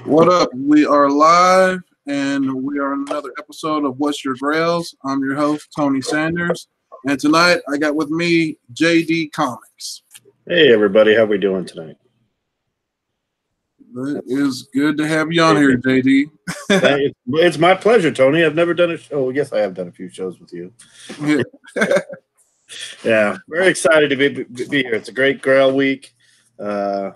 What up? We are live, and we are on another episode of What's Your Grails. I'm your host, Tony Sanders, and tonight I got with me Jay Dee Comics. Hey everybody, how we doing tonight? It is good to have you on here, JD. It's my pleasure, Tony. I've never done a show. Yes, I have done a few shows with you. Yeah, very excited to be here. It's a great Grail week. You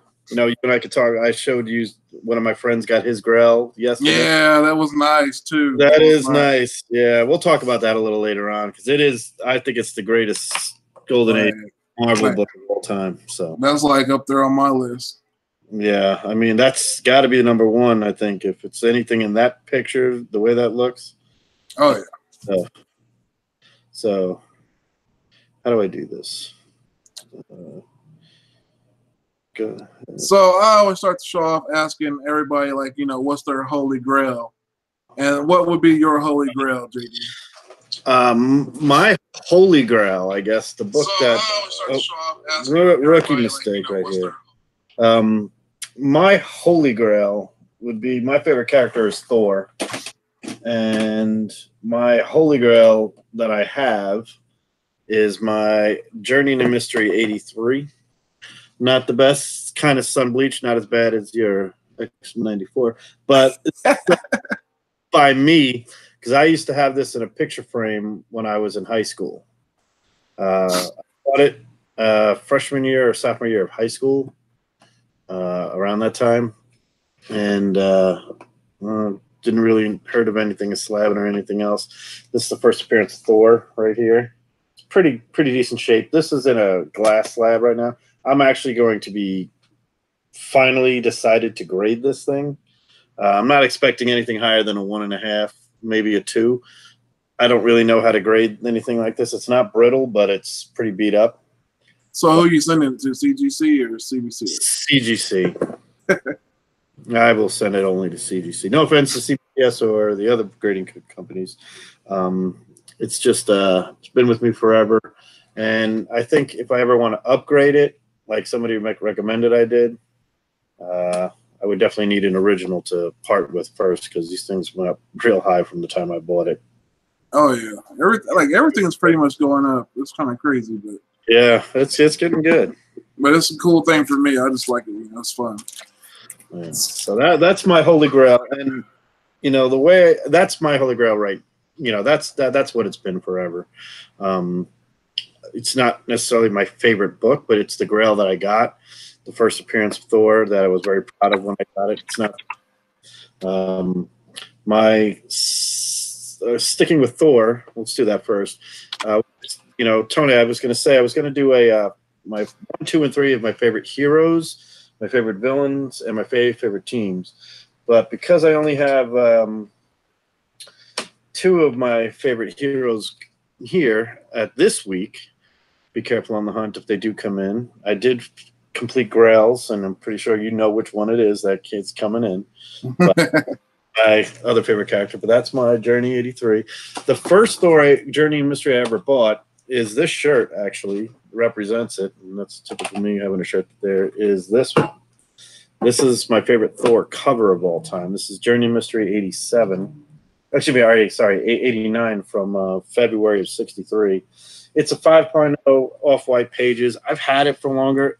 and I could talk. I showed you one of my friends got his Grail yesterday. Yeah, that was nice too. That is nice. Yeah, we'll talk about that a little later on because it is. I think it's the greatest Golden Age Marvel book of all time. So that's like up there on my list. Yeah, I mean that's got to be the number one. I think if it's anything in that picture, the way that looks. Oh yeah. So how do I do this? Good. So I always start the show off asking everybody, like, what's their holy grail, and what would be your holy grail, JD? My holy grail, I guess, the book rookie mistake right here. My holy grail would be my favorite character is Thor, and my holy grail that I have is my Journey into Mystery 83. Not the best kind of sun bleach, not as bad as your X94, but by me, because I used to have this in a picture frame when I was in high school. I bought it freshman year or sophomore year of high school, around that time, and didn't really heard of anything as slabbing or anything else. This is the first appearance of Thor right here. It's pretty decent shape. This is in a glass slab right now. I'm actually going to be finally decided to grade this thing. I'm not expecting anything higher than a 1.5, maybe a 2. I don't really know how to grade anything like this. It's not brittle, but it's pretty beat up. So who are you sending it to, CGC or CBC? CGC. I will send it only to CGC. No offense to CBS or the other grading companies. It's just it's been with me forever. And I think if I ever want to upgrade it, like somebody recommended I did, I would definitely need an original to part with first because these things went up real high from the time I bought it. Oh yeah, everything's pretty much going up. It's kind of crazy, but yeah, it's getting good. But it's a cool thing for me. I just like it. It's fun. Yeah. So that's my holy grail, and the way that's my holy grail, right? That's what it's been forever. It's not necessarily my favorite book, but it's the Grail that I got. The first appearance of Thor that I was very proud of when I got it. It's not sticking with Thor. Let's do that first. Tony, I was going to say I was going to do my 1, 2, and 3 of my favorite heroes, my favorite villains, and my favorite teams. But because I only have 2 of my favorite heroes here at this week, be careful on the hunt if they do come in. I did complete Grails, and I'm pretty sure you know which one it is that kid's coming in. But my other favorite character, but that's my Journey 83. The first Journey Mystery I ever bought is this shirt, actually represents it, and that's typical me having a shirt there, is this one. This is my favorite Thor cover of all time. This is Journey Mystery 87. Actually, 89 from February of 63. It's a 5.0 off-white pages. I've had it for longer.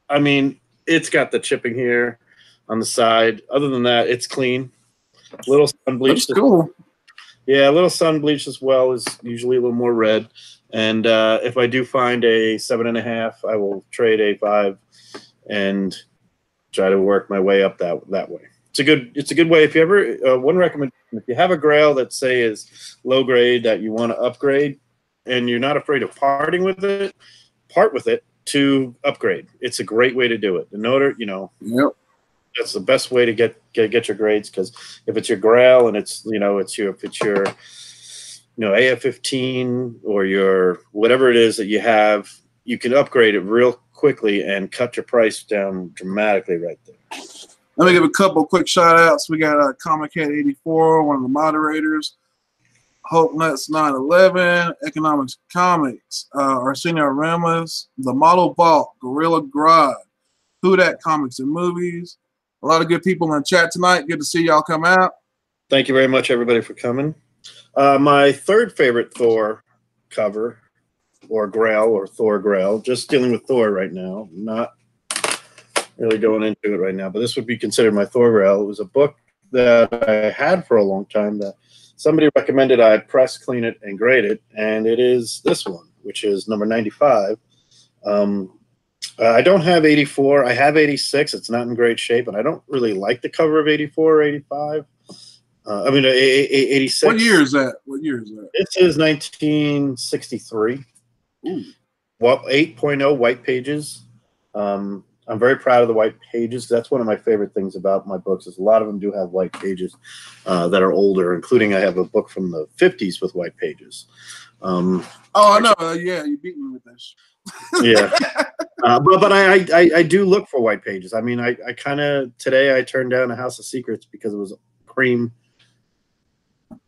I mean, it's got the chipping here on the side. Other than that, it's clean. Little sun bleach. That's cool. Yeah, a little sun bleach as well is usually a little more red. And if I do find a 7.5, I will trade a 5 and try to work my way up that way. It's a good way. If you ever one recommendation, if you have a Grail that say is low grade that you want to upgrade, and you're not afraid of parting with it, part with it to upgrade. It's a great way to do it. In order, Yep. That's the best way to get your grades, because if it's your Grail and it's your AF-15 or your whatever it is that you have, you can upgrade it real quickly and cut your price down dramatically right there. Let me give a couple quick shout outs. We got Comic Cat 84, one of the moderators. Hope Nuts 911, Economics Comics, Arsenio Ramos, The Model Vault, Gorilla Grodd, Who Dat Comics and Movies, A lot of good people in the chat tonight. Good to see y'all come out. Thank you very much, everybody, for coming. My third favorite Thor cover, or Grail, or Thor Grail, just dealing with Thor right now, not really going into it right now, but this would be considered my Thor Grail. It was a book that I had for a long time that somebody recommended I press, clean it, and grade it, and it is this one, which is number 95. I don't have 84. I have 86. It's not in great shape, and I don't really like the cover of 84 or 85. 86. What year is that? What year is that? It is 1963. Ooh. Well, 8.0 white pages. I'm very proud of the white pages. That's one of my favorite things about my books is a lot of them do have white pages that are older, including I have a book from the 50s with white pages. Oh, I know. Yeah, you beat me with this. Yeah. But I do look for white pages. I mean, I kind of, today I turned down A House of Secrets because it was cream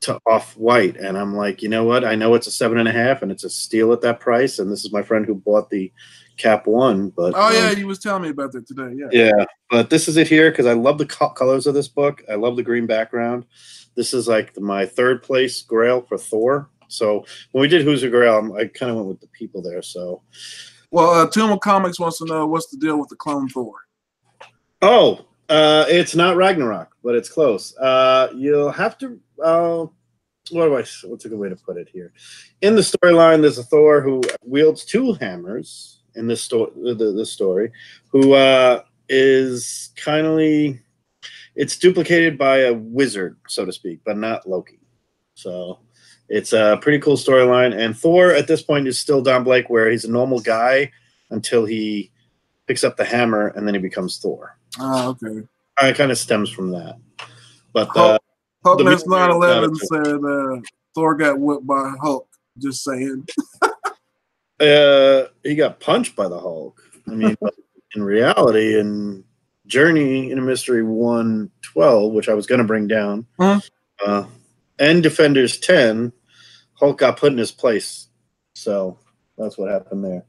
to off white. And I'm like, you know what? I know it's a 7.5 and it's a steal at that price. And this is my friend who bought the Cap 1. But oh, yeah, you was telling me about that today. Yeah. Yeah. But this is it here because I love the colors of this book. I love the green background. This is like my third place Grail for Thor. So when we did Who's Your Grail, I kind of went with the people there. So, well, Tomb of Comics wants to know what's the deal with the clone Thor. Oh, it's not Ragnarok, but it's close. You'll have to. What's a good way to put it here? In the storyline, there's a Thor who wields 2 hammers in this story, who is it's duplicated by a wizard, so to speak, but not Loki. So. It's a pretty cool storyline, and Thor at this point is still Don Blake, where he's a normal guy until he picks up the hammer, and then he becomes Thor. Oh, okay. It kind of stems from that. But Hulk 9/11 said Thor got whipped by Hulk. Just saying. He got punched by the Hulk. I mean, in reality, in Journey in a Mystery 112, which I was going to bring down, and Defenders 10. Hulk got put in his place. So that's what happened there.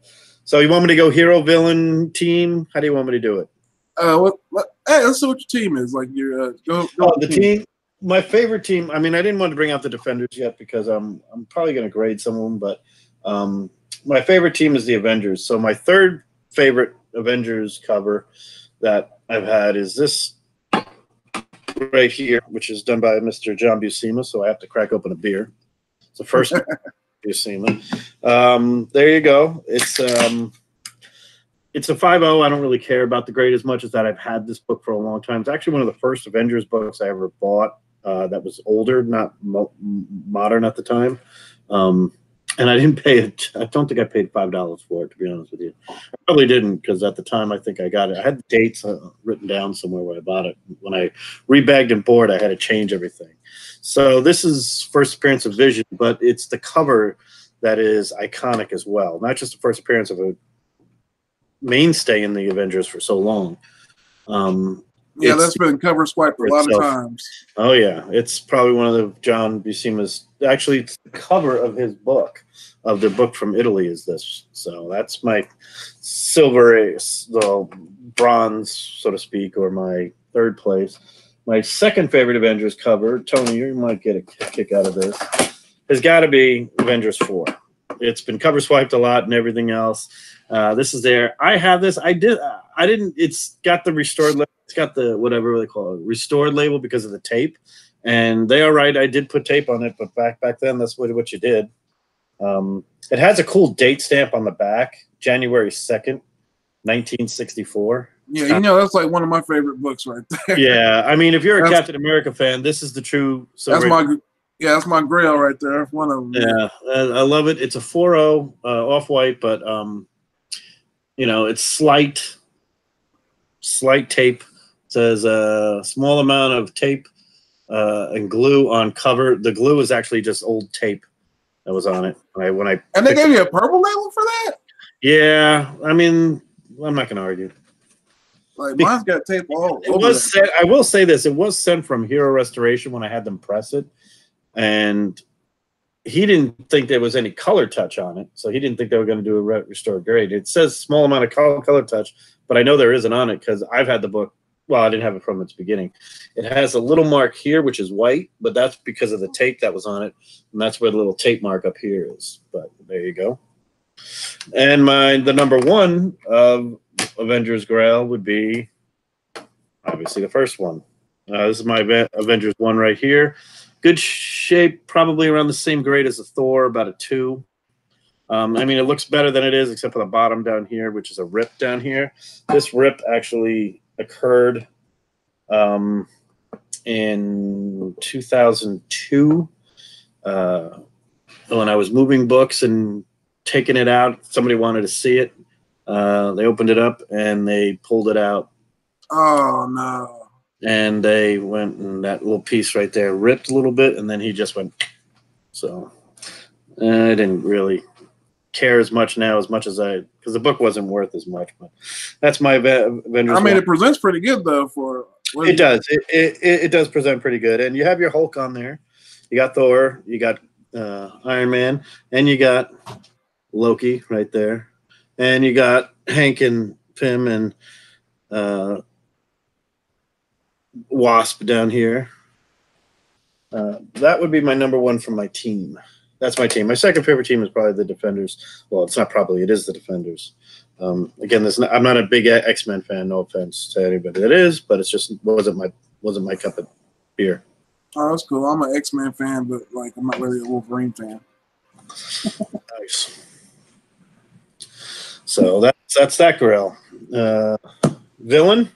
So you want me to go hero, villain, team? How do you want me to do it? Hey, let's see what your team is. Like your go the team. My favorite team. I mean, I didn't want to bring out the Defenders yet because I'm probably going to grade some of them, but my favorite team is the Avengers. So my third favorite Avengers cover that I've had is this right here, which is done by Mr. John Buscema. So I have to crack open a beer. It's the first Buscema. There you go. It's a 5.0. I don't really care about the grade as much as that I've had this book for a long time. It's actually one of the first Avengers books I ever bought that was older, not modern at the time. And I didn't pay it. I don't think I paid $5 for it, to be honest with you. I probably didn't because at the time I think I got it. I had the dates written down somewhere where I bought it. When I rebagged and bought, I had to change everything. So this is first appearance of Vision, but it's the cover that is iconic as well. Not just the first appearance of a mainstay in the Avengers for so long. Yeah, that's been cover swiped a lot of times. Oh, yeah. It's probably one of the John Buscema's. Actually, it's the cover of his book, of the book from Italy is this. So that's my silver, the bronze, so to speak, or my third place. My second favorite Avengers cover, Tony, you might get a kick out of this, has got to be Avengers 4. It's been cover swiped a lot and everything else. This is there. I have this. I didn't. It's got the restored. It's got the whatever they call it, restored label because of the tape. And they are right. I did put tape on it, but back then that's what you did. It has a cool date stamp on the back, January 2nd, 1964. Yeah, you know that's like one of my favorite books right there. Yeah, I mean, if you're a Captain America fan, this is the true. That's my Grail right there. One of them. Yeah, I love it. It's a 4.0 off-white, but you know, it's slight tape. It says a small amount of tape and glue on cover. The glue is actually just old tape that was on it. And they gave you a purple label for that? Yeah, I mean, I'm not going to argue. Like mine's got tape all over. I will say this: it was sent from Hero Restoration when I had them press it, and he didn't think there was any color touch on it, so he didn't think they were going to do a restored grade. It says small amount of color touch, but I know there isn't on it because I've had the book well, I didn't have it from its beginning. It has a little mark here, which is white, but that's because of the tape that was on it, and that's where the little tape mark up here is. But there you go. And the number one of Avengers Grail would be obviously the first one. This is my Avengers 1 right here. Good shape, probably around the same grade as the Thor, about a 2. I mean, it looks better than it is, except for the bottom down here, which is a rip down here. This rip actually occurred in 2002 when I was moving books and taking it out. Somebody wanted to see it. They opened it up and they pulled it out. Oh, no. And they went, and that little piece right there ripped a little bit, and then he just went. So I didn't really care as much now as because the book wasn't worth as much. But that's my Avengers. I mean, it presents pretty good though. It does. It does present pretty good, and you have your Hulk on there. You got Thor. You got Iron Man, and you got Loki right there, and you got Hank and Pym and Wasp down here. That would be my number one from my team. That's my team. My second favorite team is probably the Defenders. Well, it's not probably. It is the Defenders. Again, I'm not a big X-Men fan. No offense to anybody that is, but it's just wasn't my cup of beer. Oh, that's cool. I'm an X-Men fan, but like I'm not really a Wolverine fan. Nice. So that's that Grail. Villain?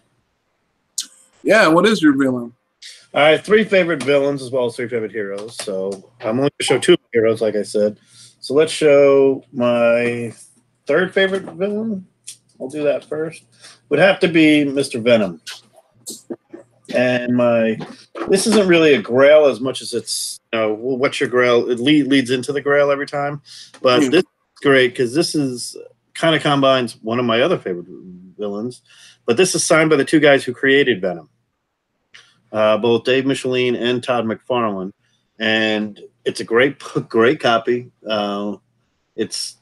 Yeah, what is your villain? All right, 3 favorite villains as well as 3 favorite heroes. So I'm only going to show 2 heroes, like I said. So let's show my 3rd favorite villain. I'll do that first. Would have to be Mr. Venom. And this isn't really a Grail as much as it's, what's your Grail? It leads into the Grail every time. But this is great because this is kind of combines one of my other favorite villains. But this is signed by the 2 guys who created Venom. Both Dave Michelin and Todd McFarlane, and it's a great copy. It's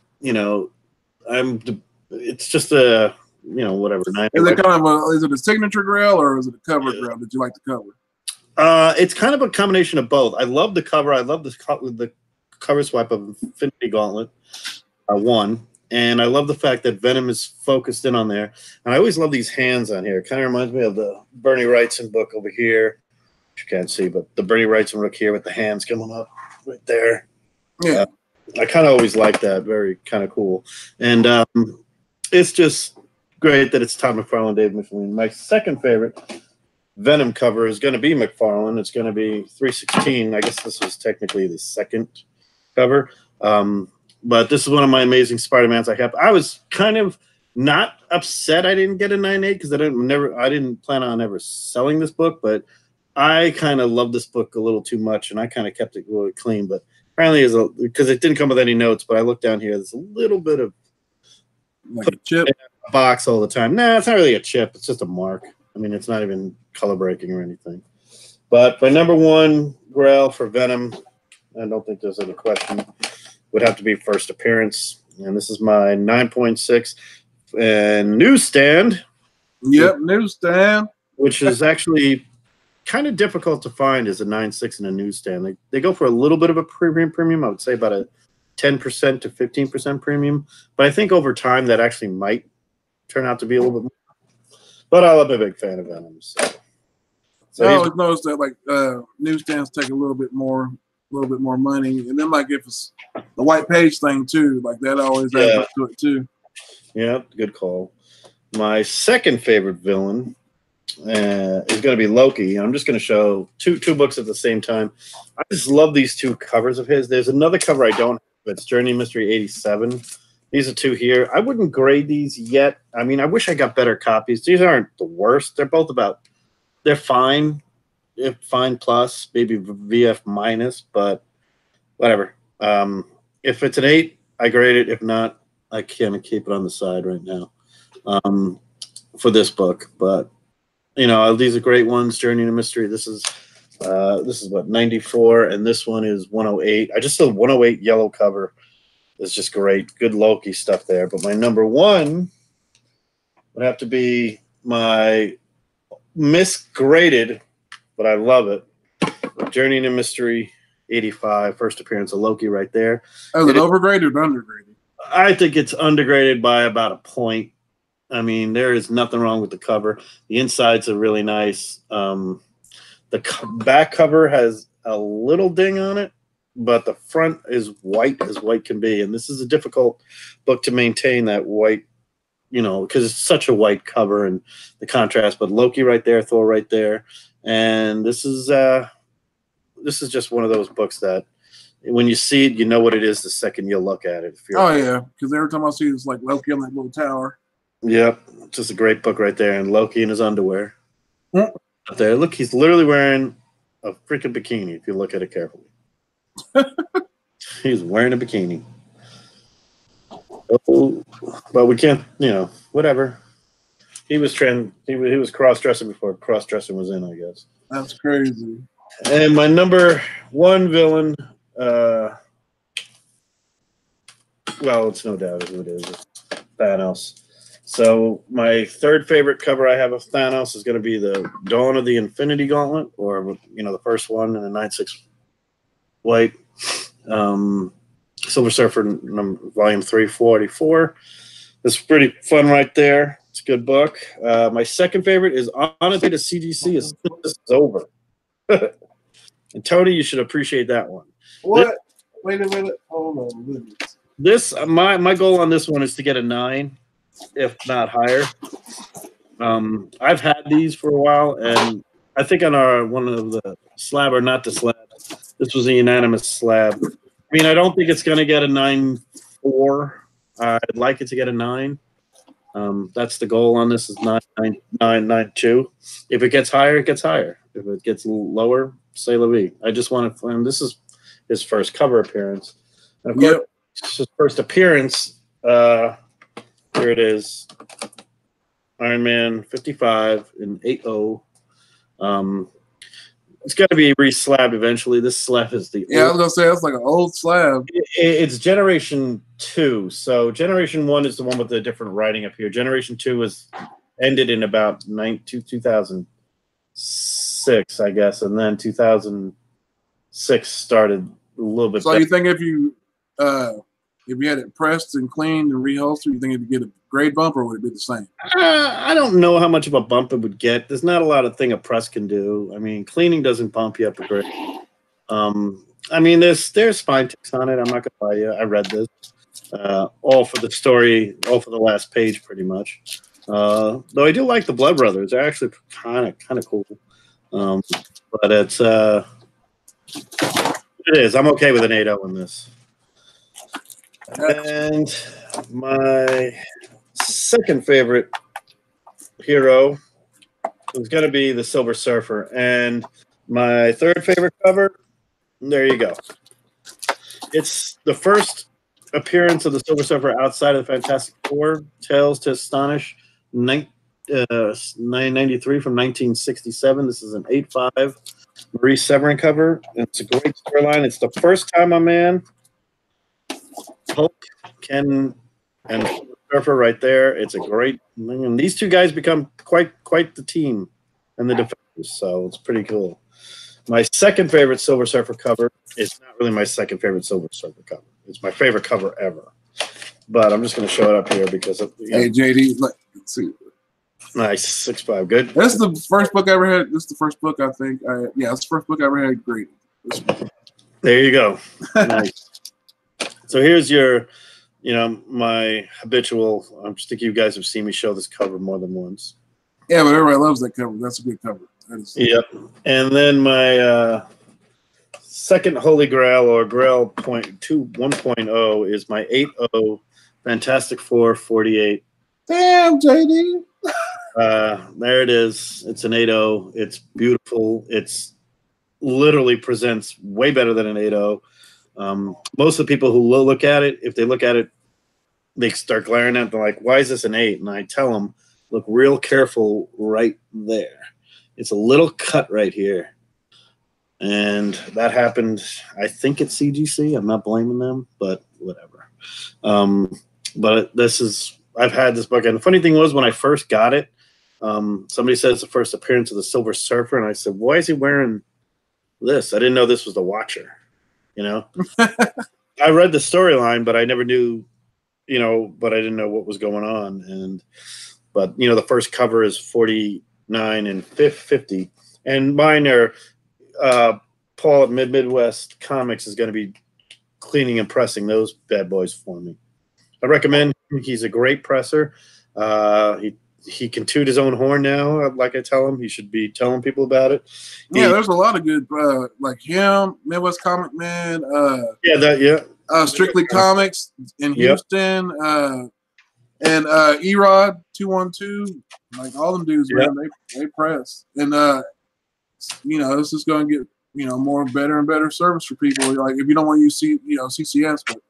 it's just a whatever. Is it kind of is it a signature Grail or is it a cover Grail? Did you like the cover? It's kind of a combination of both. I love the cover. I love the cover swipe of Infinity Gauntlet 1. And I love the fact that Venom is focused in on there. And I always love these hands on here. It kind of reminds me of the Bernie Wrightson book over here. Which you can't see, but the Bernie Wrightson book here with the hands coming up right there. Yeah. I kind of always like that. Very kind of cool. And it's just great that it's Todd McFarlane and Dave Michelin. My second favorite Venom cover is going to be McFarlane. It's going to be 316. I guess this was technically the second cover. But this is one of my amazing Spider-Mans I have. I was kind of not upset I didn't get a 9.8 because I didn't plan on ever selling this book, but I kind of love this book a little too much, and I kind of kept it really clean. But apparently, because it didn't come with any notes, but I looked down here, there's a little bit of like a chip in a box all the time. Nah, it's not really a chip. It's just a mark. I mean, it's not even color breaking or anything. But my number one Grail for Venom, I don't think there's any question, would have to be first appearance. And this is my 9.6 and newsstand. Yep, newsstand. Which is actually kind of difficult to find as a 9.6 in a newsstand. They go for a little bit of a premium. I would say about a 10% to 15% premium. But I think over time that actually might turn out to be a little bit more. But I'm a big fan of Venom. So I always noticed that like newsstands take a little bit more money, and then like if it's the white page thing too, like that always adds up to it too. Yeah, good call. My second favorite villain is going to be Loki. I'm just going to show two books at the same time. I just love these 2 covers of his. There's another cover I don't have. It's Journey Mystery 87. These are 2 here. I wouldn't grade these yet. I mean, I wish I got better copies. These aren't the worst. They're both they're fine. If fine plus, maybe VF minus, but whatever. If it's an 8, I grade it. If not, I can't keep it on the side right now for this book. But these are great ones. Journey to Mystery. This is what 94, and this one is 108. I just saw 108 yellow cover. It's just great. Good Loki stuff there. But my number one would have to be my misgraded, but I love it. Journey into Mystery 85, first appearance of Loki right there. Is it overgraded or undergraded? I think it's undergraded by about a point. I mean, there is nothing wrong with the cover. The insides are really nice. The back cover has a little ding on it, but the front is white as white can be. And this is a difficult book to maintain that white, you know, because it's such a white cover and the contrast. But Loki right there, Thor right there. And this is just one of those books that when you see it, you know what it is the second you look at it. Yeah, because every time I see it, it's like Loki on that little tower. Yep, just a great book right there. And Loki in his underwear. Mm. Up there, look, he's literally wearing a freaking bikini if you look at it carefully. He's wearing a bikini. Oh, but we can't, you know, whatever. He was cross-dressing before cross-dressing was in, I guess. That's crazy. And my number one villain, well, it's no doubt who it is. It's Thanos. So my third favorite cover I have of Thanos is going to be the Dawn of the Infinity Gauntlet, or, you know, the first one in the 9/6 white. Silver Surfer volume 344. It's pretty fun right there. It's a good book. My second favorite is honestly the CGC is This Is Over. And Tony, you should appreciate that one. What? Wait a minute. Hold on. This my goal on this one is to get a 9, if not higher. I've had these for a while, and I think on our one of the slab or not the slab, this was a unanimous slab. I mean, I don't think it's going to get a 9.4. I'd like it to get a 9. That's the goal on this is 9.2. If it gets higher, it gets higher. If it gets lower, say la vie. I just want to. This is his first cover appearance, and of course, his first appearance. Here it is, Iron Man 55 in 8.0. It's got to be re-slabbed eventually. This slab is the I was gonna say that's like an old slab. It's Generation 2. So Generation 1 is the one with the different writing up here. Generation 2 was ended in about 2006, I guess, and then 2006 started a little bit. So you think if you had it pressed and cleaned and reholstered, you think it'd get a grade bump, or would it be the same? I don't know how much of a bump it would get. There's not a lot of thing a press can do. I mean, cleaning doesn't bump you up a grade. I mean, there's spine ticks on it. I'm not gonna lie to you. I read this all for the story, all for the last page, pretty much. Though I do like the Blood Brothers. They're actually kind of cool. But it is. I'm okay with an 8.0 in this. And my second favorite hero is going to be the Silver Surfer. And my third favorite cover, there you go. It's the first appearance of the Silver Surfer outside of the Fantastic Four, Tales to Astonish, 993 from 1967. This is an 8.5 Marie Severin cover. It's a great storyline. It's the first time a man, Hulk, Ken, and Surfer right there. It's a great. And these two guys become quite the team and the defenders. So it's pretty cool. My second favorite Silver Surfer cover is not really my second favorite Silver Surfer cover. It's my favorite cover ever. But I'm just going to show it up here because of, hey, JD, let's see. Nice, 6.5, good. That's the first book I ever had. This is the first book I think. It's the first book I ever had graded. There you go. Nice. So here's your, my habitual. I'm just thinking you guys have seen me show this cover more than once. Yeah, but everybody loves that cover. That's a good cover. Yep. And then my second Holy Grail or Grail 1.0 is my 8.0 Fantastic Four 48. Damn, JD. There it is. It's an 8.0. It's beautiful. It's literally presents way better than an 8.0. Most of the people who look at it, if they look at it, they start glaring at it. They're like, why is this an 8? And I tell them, look real careful right there. It's a little cut right here. And that happened, I think, at CGC. I'm not blaming them, but whatever. But I've had this book. And the funny thing was, when I first got it, Somebody said it's the first appearance of the Silver Surfer, and I said, why is he wearing this? I didn't know this was the Watcher. You know, I read the storyline, but I never knew, you know, but I didn't know what was going on. But you know, the first cover is 49 and 50, and mine are Paul at Midwest Comics is going to be cleaning and pressing those bad boys for me. I recommend him. He's a great presser. He can toot his own horn now. Like I tell him, he should be telling people about it. Yeah, there's a lot of good, like him, Midwest Comic Man. Strictly Comics in Houston, and Erod 212. Like all them dudes, man, they press, and you know, it's just gonna get, you know, more better and better service for people. Like if you don't want to use CCS, but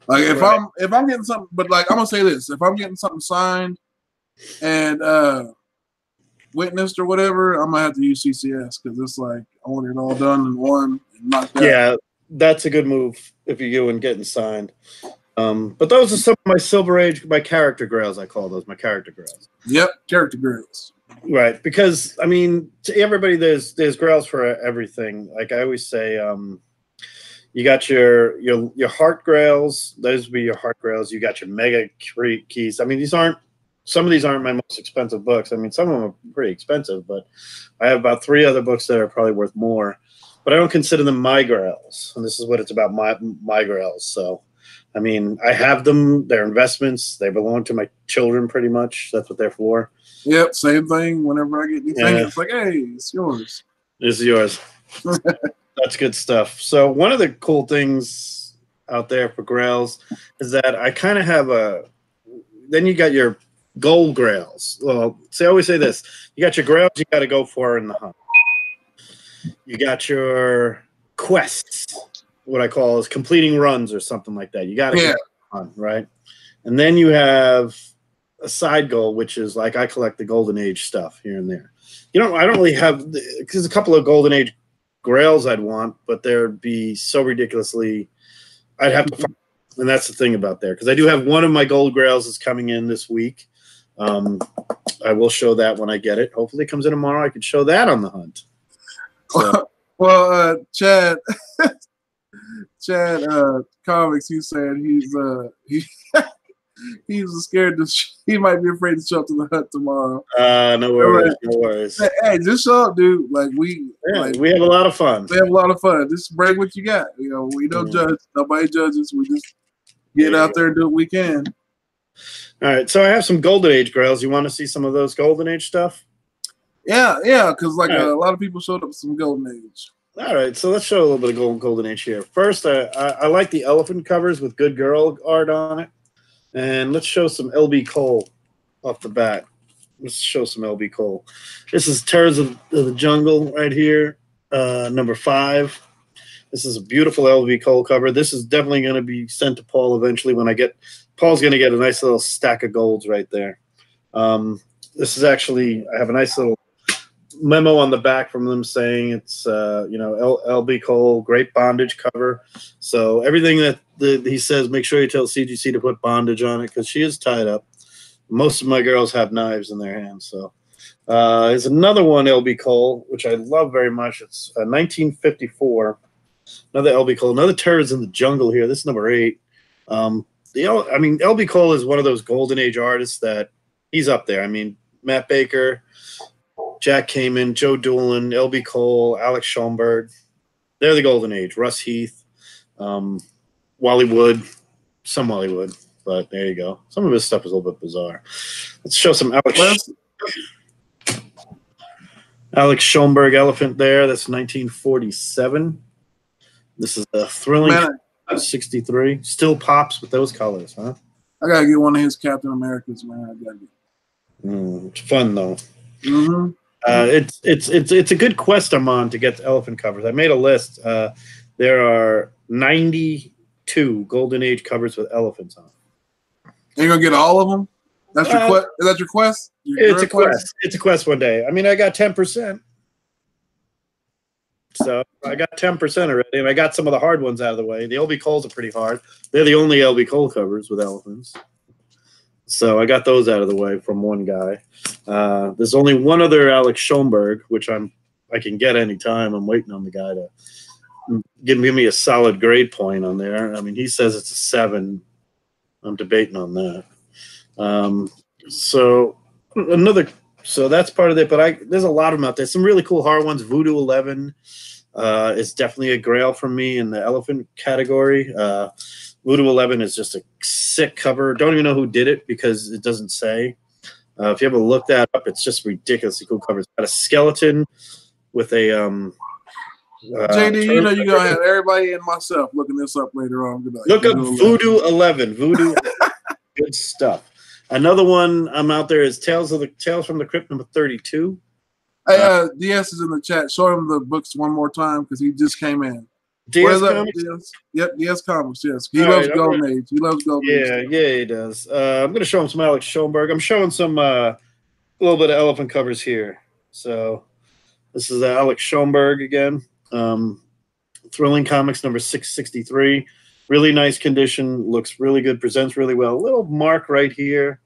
like if I'm getting something, but like I'm gonna say this: if I'm getting something signed and witnessed or whatever, I'm gonna have to use CCS because it's like I want it all done in one and knocked out. Yeah, that's a good move if you're doing getting signed. But those are some of my Silver Age, my character grails. I call those my character grails. Yep, character grails. Right, because I mean, to everybody, there's grails for everything. Like I always say, you got your heart grails. Those would be your heart grails. You got your mega keys. I mean, some of these aren't my most expensive books. I mean, some of them are pretty expensive, but I have about 3 other books that are probably worth more. But I don't consider them my grails, and this is what it's about, my grails. So, I mean, I have them. They're investments. They belong to my children, pretty much. That's what they're for. Yep, same thing. Whenever I get anything, it's like, hey, it's yours. This is yours. That's good stuff. So one of the cool things out there for grails is that I kind of have then you got your gold grails. Well, see, I always say this. You got your grails you got to go for in the hunt. You got your quests, what I call is completing runs or something like that. You got to get on, right? And then you have a side goal, which is like I collect the Golden Age stuff here and there. You know, I don't really have, because a couple of Golden Age grails I'd want, but there'd be so ridiculously, I'd have to find, and that's the thing about there, because I do have one of my gold grails is coming in this week. I will show that when I get it. Hopefully it comes in tomorrow. I could show that on the hunt. So. Well, Chad Comics, he said he's scared he might be afraid to show up to the hunt tomorrow. No worries, no worries. Hey, just show up, dude. Like we have a lot of fun. We have a lot of fun. Just bring what you got. You know, we don't judge. Nobody judges. We just get out there and do what we can. All right, so I have some Golden Age grails. You want to see some of those Golden Age stuff? Yeah, because like a lot of people showed up with some Golden Age. All right, so let's show a little bit of Golden Age here. First, I like the elephant covers with good girl art on it. And let's show some LB Cole off the bat. Let's show some LB Cole. This is Terrors of the Jungle right here, number 5. This is a beautiful LB Cole cover. This is definitely going to be sent to Paul eventually when Paul's going to get a nice little stack of golds right there. This is actually, I have a nice little memo on the back from them saying it's, LB Cole, great bondage cover. So everything that he says, make sure you tell CGC to put bondage on it because she is tied up. Most of my girls have knives in their hands. So there's another one, LB Cole, which I love very much. It's 1954. Another LB Cole, another Terrors in the Jungle here. This is number 8. LB Cole is one of those Golden Age artists that he's up there. I mean, Matt Baker, Jack Kamen, Joe Doolin, LB Cole, Alex Schoenberg. They're the Golden Age. Russ Heath, Wally Wood, some Wally Wood, but there you go. Some of his stuff is a little bit bizarre. Let's show some Alex Schoenberg elephant there. That's 1947. This is a thrilling 63. Still pops with those colors, huh? I gotta get one of his Captain Americas, man. I gotta get. It's fun though. Mm-hmm. It's a good quest I'm on to get the elephant covers. I made a list. There are 92 Golden Age covers with elephants on. Are you gonna get all of them? That's your quest. Is that your quest? It's a quest. It's a quest one day. I mean, I got 10%. So I got 10% already, and I got some of the hard ones out of the way. The LB Coles are pretty hard. They're the only LB Cole covers with elephants. So I got those out of the way from one guy. There's only one other Alex Schoenberg, which I can get anytime. I'm waiting on the guy to give me a solid grade point on there. I mean, he says it's a 7. I'm debating on that. So that's part of it. But there's a lot of them out there. Some really cool horror ones. Voodoo 11 is definitely a grail for me in the elephant category. Voodoo 11 is just a sick cover. Don't even know who did it because it doesn't say. If you ever look that up, it's just ridiculously cool cover. It's got a skeleton with a JD, you know you're gonna have everybody and myself looking this up later on. Look up Voodoo 11. Voodoo, good stuff. Another one I'm out there is Tales from the Crypt number 32. Hey, DS is in the chat. Show him the books one more time because he just came in. DS Comics? DS? Yep, DS Comics, yes. He loves Golden Age. He loves Golden Age. Yeah, he does. I'm going to show him some Alex Schoenberg. I'm showing some a little bit of elephant covers here. So this is Alex Schoenberg again. Thrilling Comics number 663. Really nice condition. Looks really good. Presents really well. A little mark right here,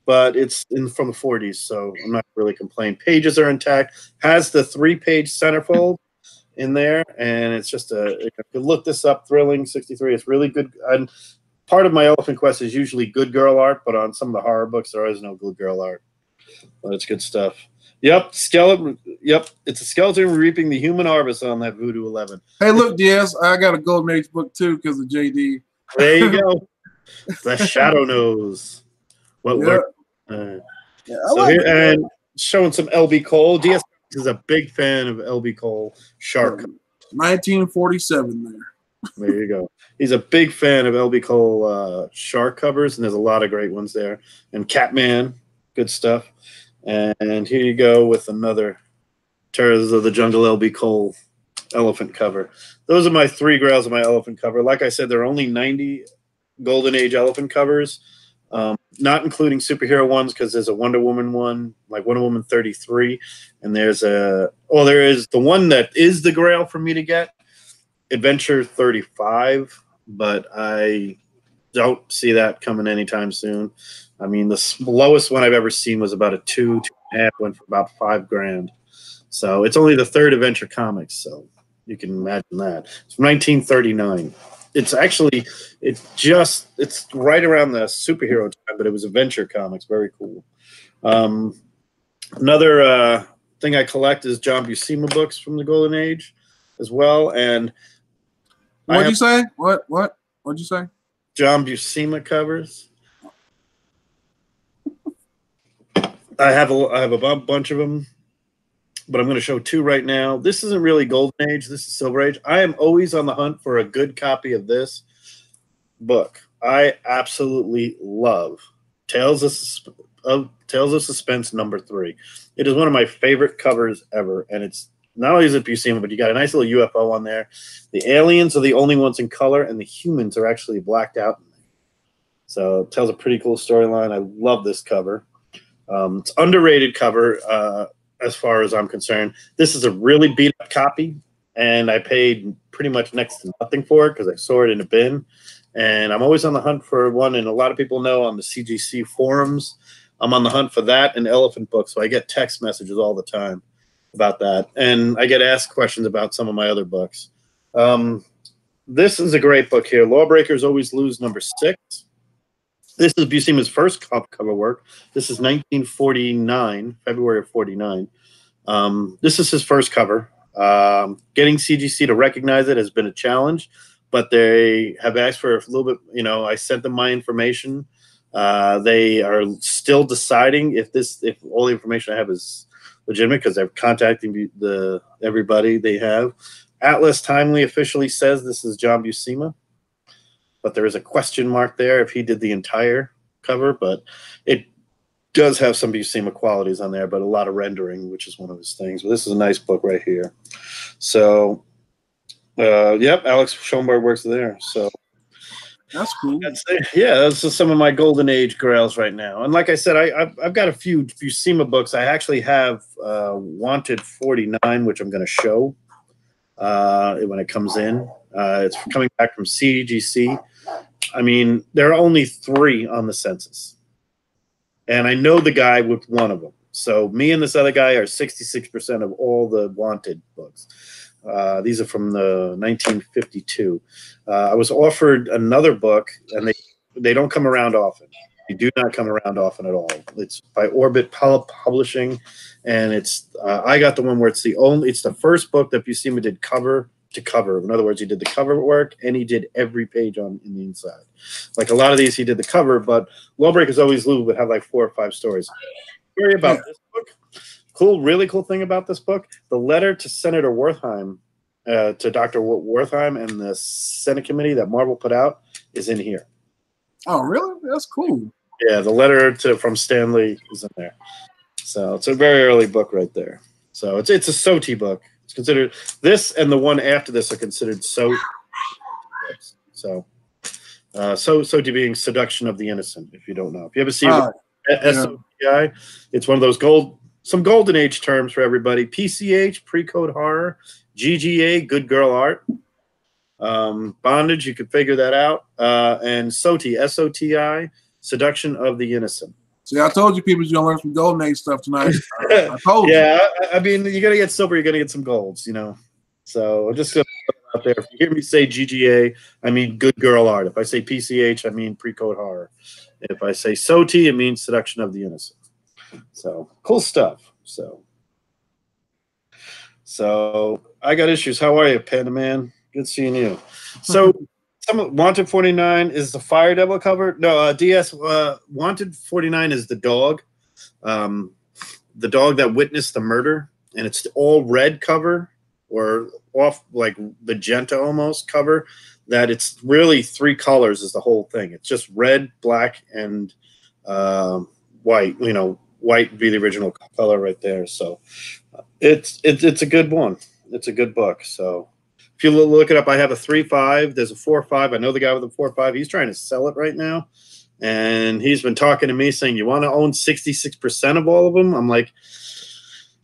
but it's from the 40s, so I'm not really complaining. Pages are intact. Has the 3-page centerfold in there, and it's just if you look this up, Thrilling 63. It's really good. And part of my Elephant Quest is usually good girl art, but on some of the horror books, there is no good girl art. But it's good stuff. Yep, skeleton. Yep, it's a skeleton reaping the human harvest on that Voodoo 11. Hey, look, DS, I got a Golden Age book too because of Jay Dee. There you go. The Shadow Knows. What worked. And showing some LB Cole. DS is a big fan of LB Cole Shark. 1947 there. There you go. He's a big fan of LB Cole Shark covers, and there's a lot of great ones there. And Catman, good stuff. And here you go with another Terrors of the Jungle LB Cole elephant cover. Those are my 3 grails of my elephant cover. Like I said, there are only 90 Golden Age elephant covers. Not including superhero ones because there's a Wonder Woman one, like Wonder Woman 33, and there is the one that is the grail for me to get, Adventure 35, but I don't see that coming anytime soon. I mean, the lowest one I've ever seen was about a 2.5, went for about $5,000. So it's only the 3rd Adventure Comics, so you can imagine that. It's from 1939. It's actually, it's right around the superhero time, but it was Adventure Comics. Very cool. Another thing I collect is John Buscema books from the Golden Age as well. And what'd you say? What'd you say? John Buscema covers. I have a bunch of them, but I'm going to show 2 right now. This isn't really Golden Age. This is Silver Age. I am always on the hunt for a good copy of this book. I absolutely love Tales of Suspense number 3. It is one of my favorite covers ever, and it's not only is it Buscema, but you got a nice little UFO on there. The aliens are the only ones in color, and the humans are actually blacked out. So it tells a pretty cool storyline. I love this cover. It's underrated cover. As far as I'm concerned, this is a really beat up copy, and I paid pretty much next to nothing for it because I saw it in a bin. And I'm always on the hunt for one, and a lot of people know on the CGC forums, I'm on the hunt for that and elephant books. So I get text messages all the time about that, and I get asked questions about some of my other books. This is a great book here. Lawbreakers Always Lose number 6. This is Buscema's first cover work. This is 1949, February of 49. This is his first cover. Getting CGC to recognize it has been a challenge, but they have asked for a little bit. I sent them my information. They are still deciding if all the information I have is legitimate because they're contacting everybody they have. Atlas Timely officially says this is John Buscema, but there is a question mark there if he did the entire cover, but it does have some Buscema qualities on there, but a lot of rendering, which is one of his things. But this is a nice book right here. So, yep, Alex Schoenberg works there. So that's cool. Yeah, that's just some of my Golden Age grails right now. And like I said, I've got a few Buscema books. I actually have Wanted 49, which I'm going to show when it comes in. It's coming back from CGC. I mean, there are only 3 on the census. and I know the guy with one of them. So me and this other guy are 66% of all the Wanted books. These are from the 1952. I was offered another book, and they don't come around often. They do not come around often at all. It's by Orbit Publishing, and it's I got the one where it's the first book that Buscema did cover to cover. In other words, he did the cover work and he did every page in the inside. Like a lot of these, he did the cover, but Lawbreakers Always Lou would have like 4 or 5 stories. Story about this book. Really cool thing about this book: the letter to Senator Wertheim, to Dr. Wertheim and the Senate committee that Marvel put out is in here. Oh, really? That's cool. Yeah, the letter from Stanley is in there. So it's a very early book right there. So it's a SOTY book. It's considered, this and the one after this are considered SOTY books. So SOTY being Seduction of the Innocent, if you don't know. If you ever see SOTI, it's one of those some golden age terms for everybody. PCH, pre-code horror. GGA, good girl art. Bondage, you could figure that out. And SOTI, SOTI, Seduction of the Innocent. See, I told you people you're going to learn some golden age stuff tonight. I told you. Yeah, I mean, you're going to get silver, you're going to get some golds, you know. So I'm just going to put it out there. If you hear me say GGA, I mean good girl art. If I say PCH, I mean pre-code horror. If I say SOTI, it means Seduction of the Innocent. So cool stuff. So I got issues. How are you, Panda Man? Good seeing you. So Wanted 49 is the Fire Devil cover. No, DS Wanted 49 is the dog that witnessed the murder, and it's all red cover or off like magenta almost cover. That it's really 3 colors is the whole thing. It's just red, black, and white. You know, white would be the original color right there. So it's a good one. It's a good book. So if you look it up, I have a 3.5. There's a 4.5. I know the guy with the 4.5. He's trying to sell it right now, and he's been talking to me saying, "You want to own 66% of all of them?" I'm like,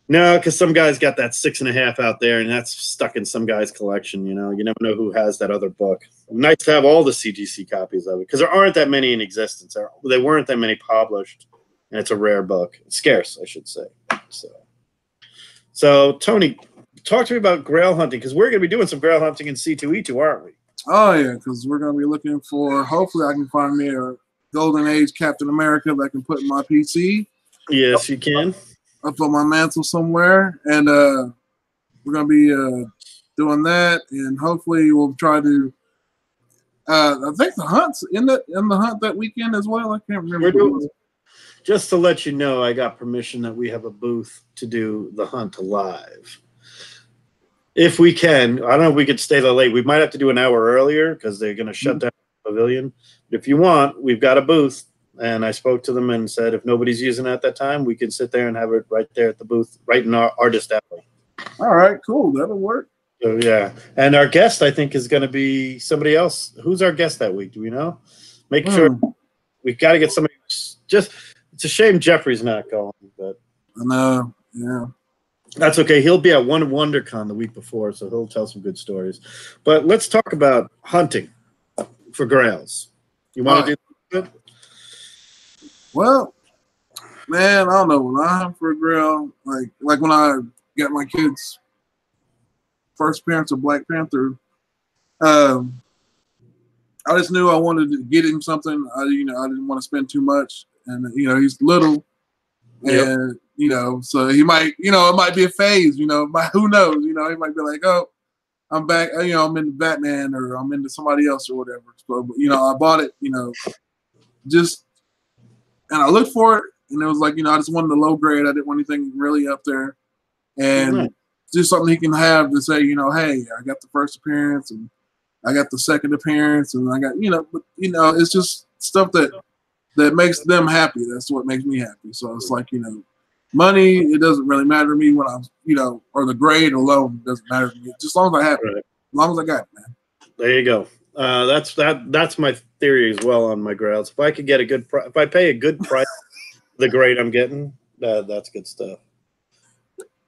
no, because some guy's got that 6.5 out there, and that's stuck in some guy's collection. You know, you never know who has that other book. Nice to have all the CGC copies of it because there aren't that many in existence. There weren't that many published, and it's a rare book. It's scarce, I should say. So Tony, talk to me about Grail hunting, because we're going to be doing some Grail hunting in C2E2, aren't we? Oh, yeah, because we're going to be looking for, hopefully I can find me a Golden Age Captain America that I can put in my PC. Yes, you can. Up on my mantle somewhere. And we're going to be doing that, and hopefully we'll try to, I think the hunt's in the hunt that weekend as well. I can't remember. Just to let you know, I got permission that we have a booth to do the hunt live. If we can. I don't know if we could stay that late. We might have to do an hour earlier because they're going to shut down the pavilion. But if you want, we've got a booth. And I spoke to them and said if nobody's using it at that time, we can sit there and have it right there at the booth, right in our artist alley. All right, cool. That'll work. So, yeah. And our guest, I think, is going to be somebody else. Who's our guest that week? Do we know? Make sure. We've got to get somebody. It's a shame Jeffrey's not going. But I know. Yeah. That's okay. He'll be at WonderCon the week before, so he'll tell some good stories. But let's talk about hunting for grails. You want to do that? Well, man, I don't know. When I hunt for a grail, like when I got my kids' first appearance of Black Panther, I just knew I wanted to get him something. I didn't want to spend too much, and he's little, and so he might, it might be a phase, who knows, he might be like, oh, I'm back, I'm into Batman or I'm into somebody else or whatever. So, I bought it, and I looked for it, and it was like, I just wanted the low grade. I didn't want anything really up there, and just something he can have to say, hey, I got the first appearance, and I got the second appearance, and I got, it's just stuff that makes them happy. That's what makes me happy. So it's like, money, it doesn't really matter to me when I'm, or the grade alone doesn't matter to me. Just as long as I have it, as long as I got it, man. There you go. That's my theory as well on my grails. If I could get if I pay a good price, the grade I'm getting, that's good stuff.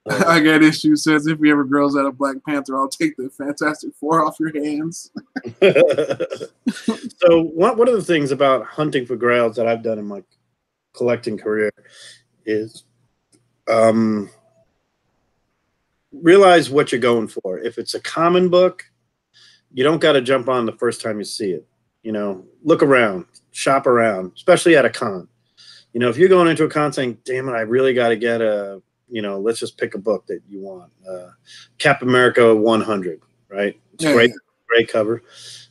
I got issues. Says if you ever grows out a Black Panther, I'll take the Fantastic Four off your hands. So one of the things about hunting for grails that I've done in my collecting career is realize what you're going for. If it's a common book, you don't got to jump on the first time you see it. You know, look around, shop around, especially at a con. You know, if you're going into a con saying, damn it, I really got to get a, you know, let's just pick a book that you want. Cap America 100, right? It's great, great cover.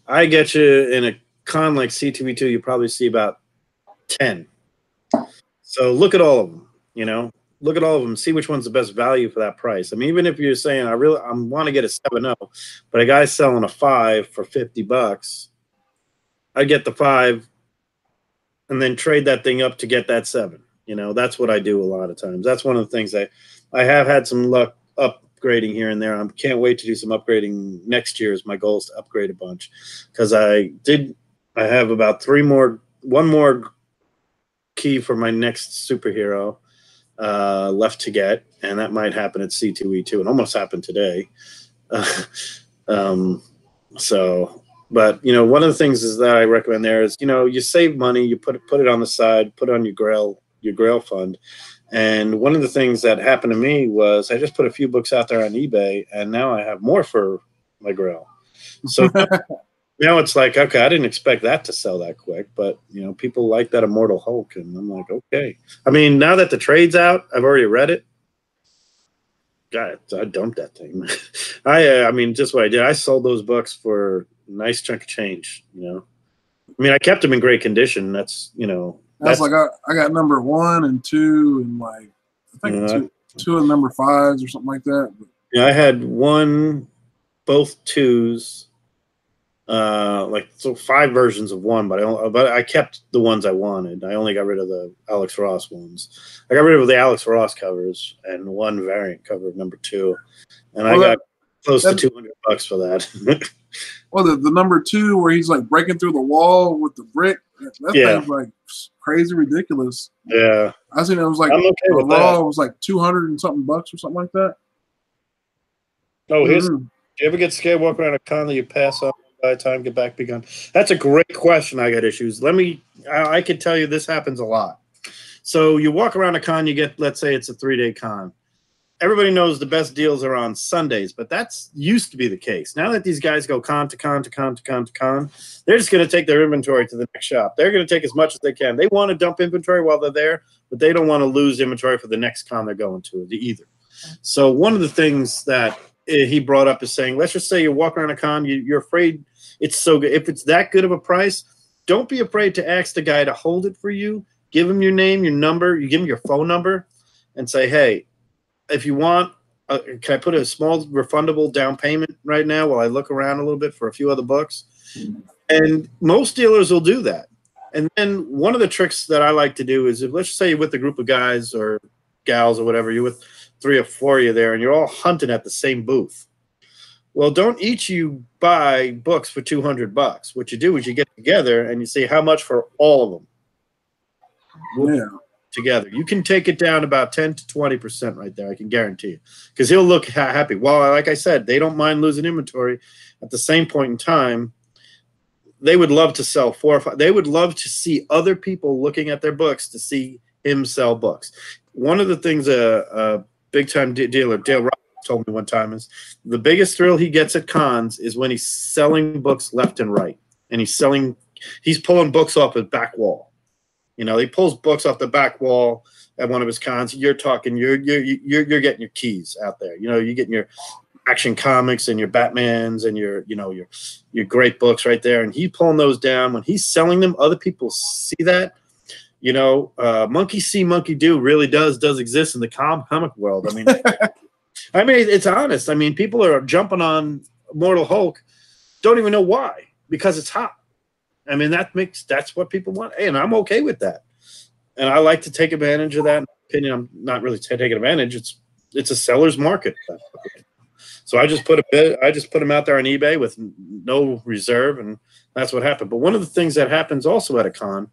I get you in a con like C2E2, you probably see about 10. So look at all of them, you know. Look at all of them, see which one's the best value for that price. I mean, even if you're saying I want to get a 7.0, but a guy's selling a 5 for $50, I get the 5 and then trade that thing up to get that 7. You know, that's what I do a lot of times. That's one of the things I have had some luck upgrading here and there. I can't wait to do some upgrading next year. Is my goal is to upgrade a bunch, because I have about one more key for my next superhero left to get, and that might happen at C2E2. It almost happened today. But you know, one of the things is that I recommend there is, you know, you save money, you put it on the side, put it on your Grail fund. And one of the things that happened to me was I just put a few books out there on eBay, and now I have more for my Grail. So now it's like, okay, I didn't expect that to sell that quick, but you know, people like that Immortal Hulk, and I'm like, okay. I mean, now that the trade's out, I've already read it. God, I dumped that thing. I mean, just what I did. I sold those books for a nice chunk of change. You know, I mean, I kept them in great condition. That's, you know, that's like I got number 1 and 2 and like I think two and number 5s or something like that. But, yeah, I had both 2s. Like, so 5 versions of 1, but I kept the ones I wanted. I only got rid of the Alex Ross ones. I got rid of the Alex Ross covers and 1 variant cover of number 2, and I got close to $200 for that. Well, the number 2 where he's like breaking through the wall with the brick, that thing's like crazy ridiculous. Yeah, I seen it was like I'm okay with raw. that. It was like 200 and something bucks or something like that. Oh, do you ever get scared walking around a con that you pass up by the time get back begun? That's a great question. I got issues. I can tell you this happens a lot. So you walk around a con, you get, let's say it's a 3-day con. Everybody knows the best deals are on Sundays, but that's used to be the case. Now that these guys go con to con to con to con to con, they're just going to take their inventory to the next shop. They're going to take as much as they can. They want to dump inventory while they're there, but they don't want to lose inventory for the next con they're going to either. So one of the things that he brought up is saying, let's just say you walk around a con, you're afraid it's so good. If it's that good of a price, don't be afraid to ask the guy to hold it for you. Give him your name, your number, you give him your phone number, and say, hey, if you want, can I put a small refundable down payment right now while I look around a little bit for a few other books? And most dealers will do that. And then one of the tricks that I like to do is, if let's just say you're with a group of guys or gals or whatever, you're with 3 or 4 of you there, and you're all hunting at the same booth. Well, don't each you buy books for $200. What you do is you get together and you say how much for all of them. Yeah. Together, you can take it down about 10 to 20% right there. I can guarantee you, because he'll look happy. Well, like I said, they don't mind losing inventory. At the same point in time, they would love to sell 4 or 5. They would love to see other people looking at their books to see him sell books. One of the things a big time dealer, Dale Rock, told me one time is the biggest thrill he gets at cons is when he's selling books left and right, and he's pulling books off his back wall. You know, he pulls books off the back wall at one of his cons. You're talking, you're getting your keys out there. You know, you're getting your Action Comics and your Batmans and your great books right there. And he's pulling those down. When he's selling them, other people see that. You know, monkey see, monkey do really does exist in the comic world. I mean, it's honest. I mean, people are jumping on Immortal Hulk, don't even know why, because it's hot. I mean, that's what people want, and I'm okay with that. And I like to take advantage of that. In my opinion, I'm not really taking advantage. It's a seller's market. So I just put them out there on eBay with no reserve, and that's what happened. But one of the things that happens also at a con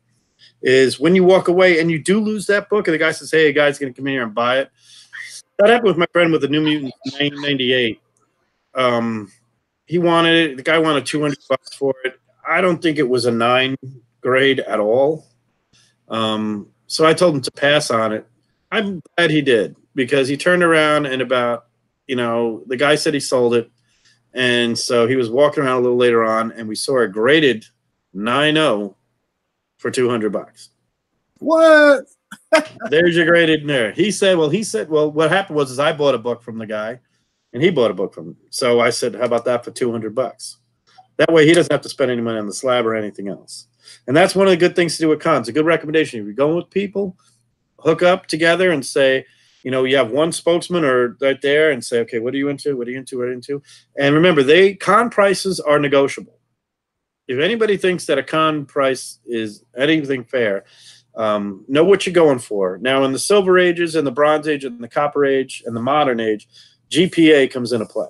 is when you walk away and you do lose that book, and the guy says, "Hey, a guy's going to come in here and buy it." That happened with my friend with the New Mutants in 1998. He wanted it. The guy wanted $200 for it. I don't think it was a 9 grade at all. So I told him to pass on it. I'm glad he did, because he turned around and about, the guy said he sold it. And so he was walking around a little later on, and we saw a graded 9.0 for $200. What? There's your graded in there. He said, well, what happened was I bought a book from the guy, and he bought a book from me. So I said, how about that for $200? That way he doesn't have to spend any money on the slab or anything else. And that's one of the good things to do with cons. A good recommendation. If you're going with people, hook up together and say, you have one spokesman or right there and say, okay, what are you into? What are you into? What are you into? And remember, con prices are negotiable. If anybody thinks that a con price is anything fair, know what you're going for. Now, in the Silver Ages and the Bronze Age and the Copper Age and the Modern Age, GPA comes into play.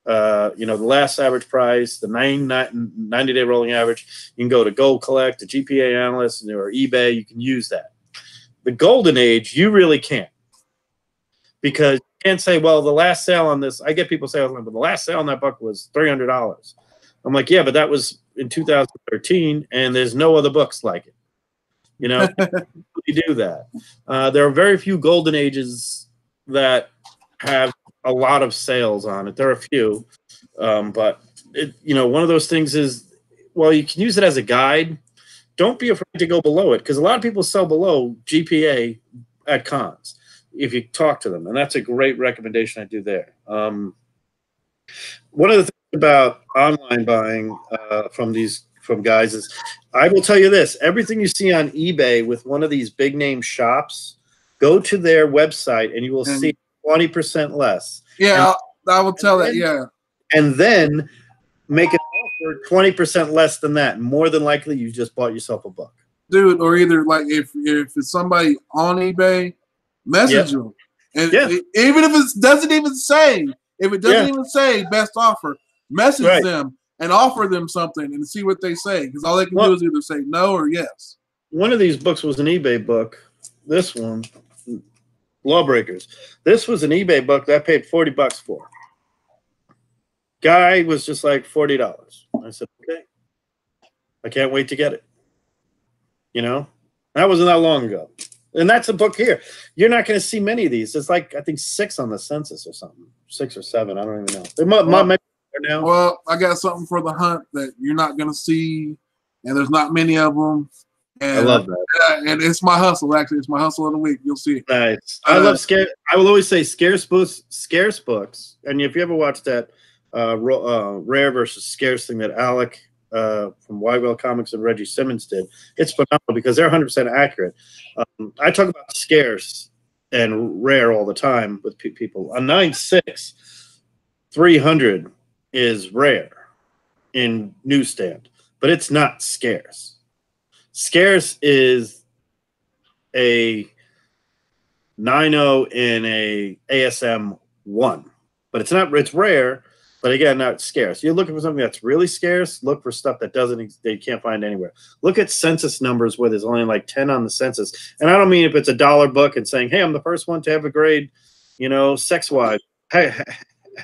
The last average price, the 90-day rolling average. You can go to Gold Collect, the GPA Analyst, or eBay. You can use that. The Golden Age, you really can't. Because you can't say, well, the last sale on this, I get people say, but the last sale on that book was $300. I'm like, yeah, but that was in 2013, and there's no other books like it. You do that. There are very few Golden Ages that have a lot of sales on it. There are a few, but one of those things is, well, you can use it as a guide. Don't be afraid to go below it, because a lot of people sell below GPA at cons if you talk to them, and that's a great recommendation I do there. One of the things about online buying from guys is, I will tell you this: everything you see on eBay with one of these big name shops, go to their website and you will see 20% less. Yeah, I will tell that. Yeah, and then make an offer 20% less than that. More than likely, you just bought yourself a book, dude. Or either like if it's somebody on eBay, message them, and even if it doesn't even say, best offer, message them and offer them something and see what they say, because all they can do is either say no or yes. One of these books was an eBay book. This one, Lawbreakers. This was an eBay book that I paid $40 for. Guy was just like $40. I said, okay, I can't wait to get it. That wasn't that long ago. And that's a book here. You're not going to see many of these. There's like, I think 6 on the census or something. 6 or 7. I don't even know. They might now. Well, I got something for the hunt that you're not going to see, and there's not many of them. And, I love that. And it's my hustle, actually. It's my hustle of the week. You'll see it. Nice. I love I will always say scarce books. And if you ever watch that rare versus scarce thing that Alec from Your Comics and Reggie Simmons did, it's phenomenal because they're 100% accurate. I talk about scarce and rare all the time with people. A 9.6 300 is rare in newsstand, but it's not scarce. Scarce is a 9.0 in a ASM 1, but it's not. It's rare, but again, not scarce. You're looking for something that's really scarce. Look for stuff that they can't find anywhere. Look at census numbers where there's only like 10 on the census, and I don't mean if it's a $1 book and saying, "Hey, I'm the first one to have a grade," sex-wise,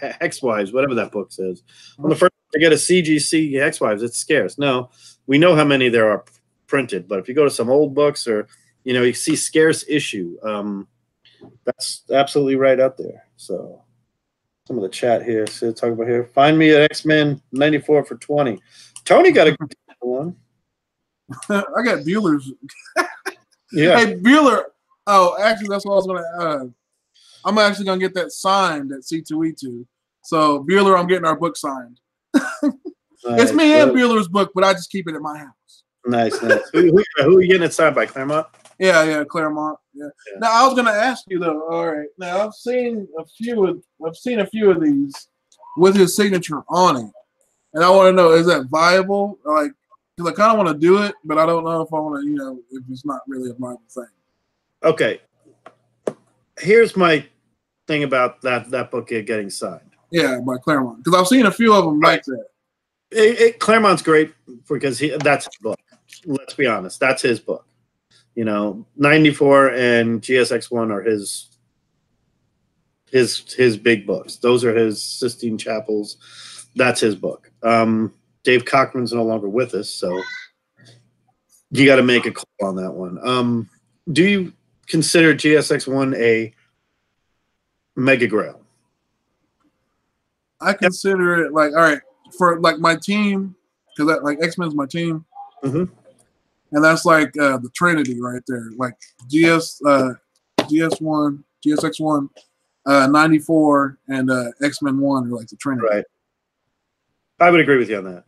X-Wives, whatever that book says. I'm the first to get a CGC X-Wives. It's scarce. No, we know how many there are printed, but if you go to some old books or you see scarce issue, that's absolutely right up there. So some of the chat here, so talk about here. Find me at X-Men 94 for 20. Tony got a good one. I got Bueller's. Yeah. Hey, Bueller. Oh, actually, that's what I was gonna. I'm actually gonna get that signed at C2E2. So Bueller, I'm getting our book signed. It's me and Bueller's book, but I just keep it at my house. Nice. Who are you getting it signed by? Claremont? Yeah, Claremont. Yeah. Now I was gonna ask you though. All right. Now I've seen a few of these with his signature on it, and I want to know, is that viable? Like, because I kind of want to do it, but I don't know if I want to. If it's not really a viable thing. Okay. Here's my thing about that book getting signed. Yeah, by Claremont, because I've seen a few of them like that. Claremont's great because that's his book. Let's be honest, that's his book. 94 and GSX1 are his big books. Those are his Sistine Chapels. That's his book. Dave Cochran's no longer with us, so you got to make a call on that one. do you consider GSX-1 a Mega Grail? I consider it like, all right, for like my team, because like X-Men's my team, and that's like the Trinity right there, like GSX1, 94, and X-Men 1 are like the Trinity. Right. I would agree with you on that.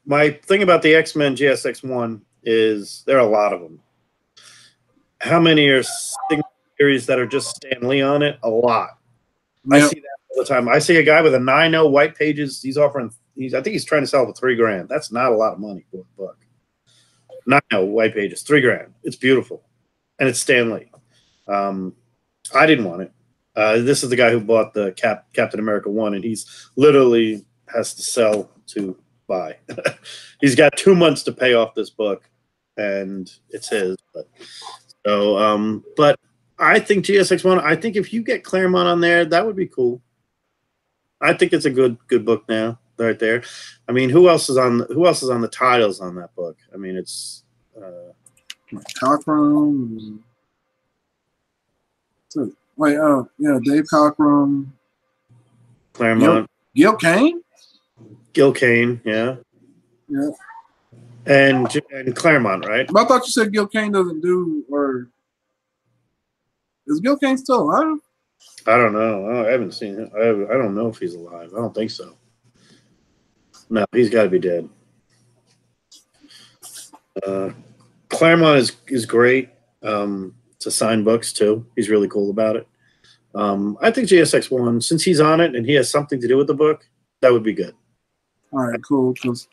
My thing about the X-Men GSX-1 is there are a lot of them. How many are series that are just Stan Lee on it? A lot. Yep. I see that all the time. I see a guy with a 9.0 white pages. He's offering. I think he's trying to sell for $3,000. That's not a lot of money for a book. 9.0 white pages, $3,000. It's beautiful, and it's Stan Lee. I didn't want it. This is the guy who bought the Captain America 1, and he's literally has to sell to buy. He's got 2 months to pay off this book, and it's his. But I think GSX-1. I think if you get Claremont on there, that would be cool. I think it's a good book now, right there. I mean, who else is on the titles on that book? I mean, it's Cockrum. Wait, yeah, Dave Cockrum, Claremont, Gil Kane. Gil Kane, yeah. And Claremont, right? But I thought you said Gil Kane doesn't do, or is Gil Kane still alive? I don't know. I haven't seen him. I don't know if he's alive. I don't think so. No, he's got to be dead. Claremont is great to sign books too. He's really cool about it. I think GSX-1, since he's on it and he has something to do with the book, that would be good. All right, cool. Because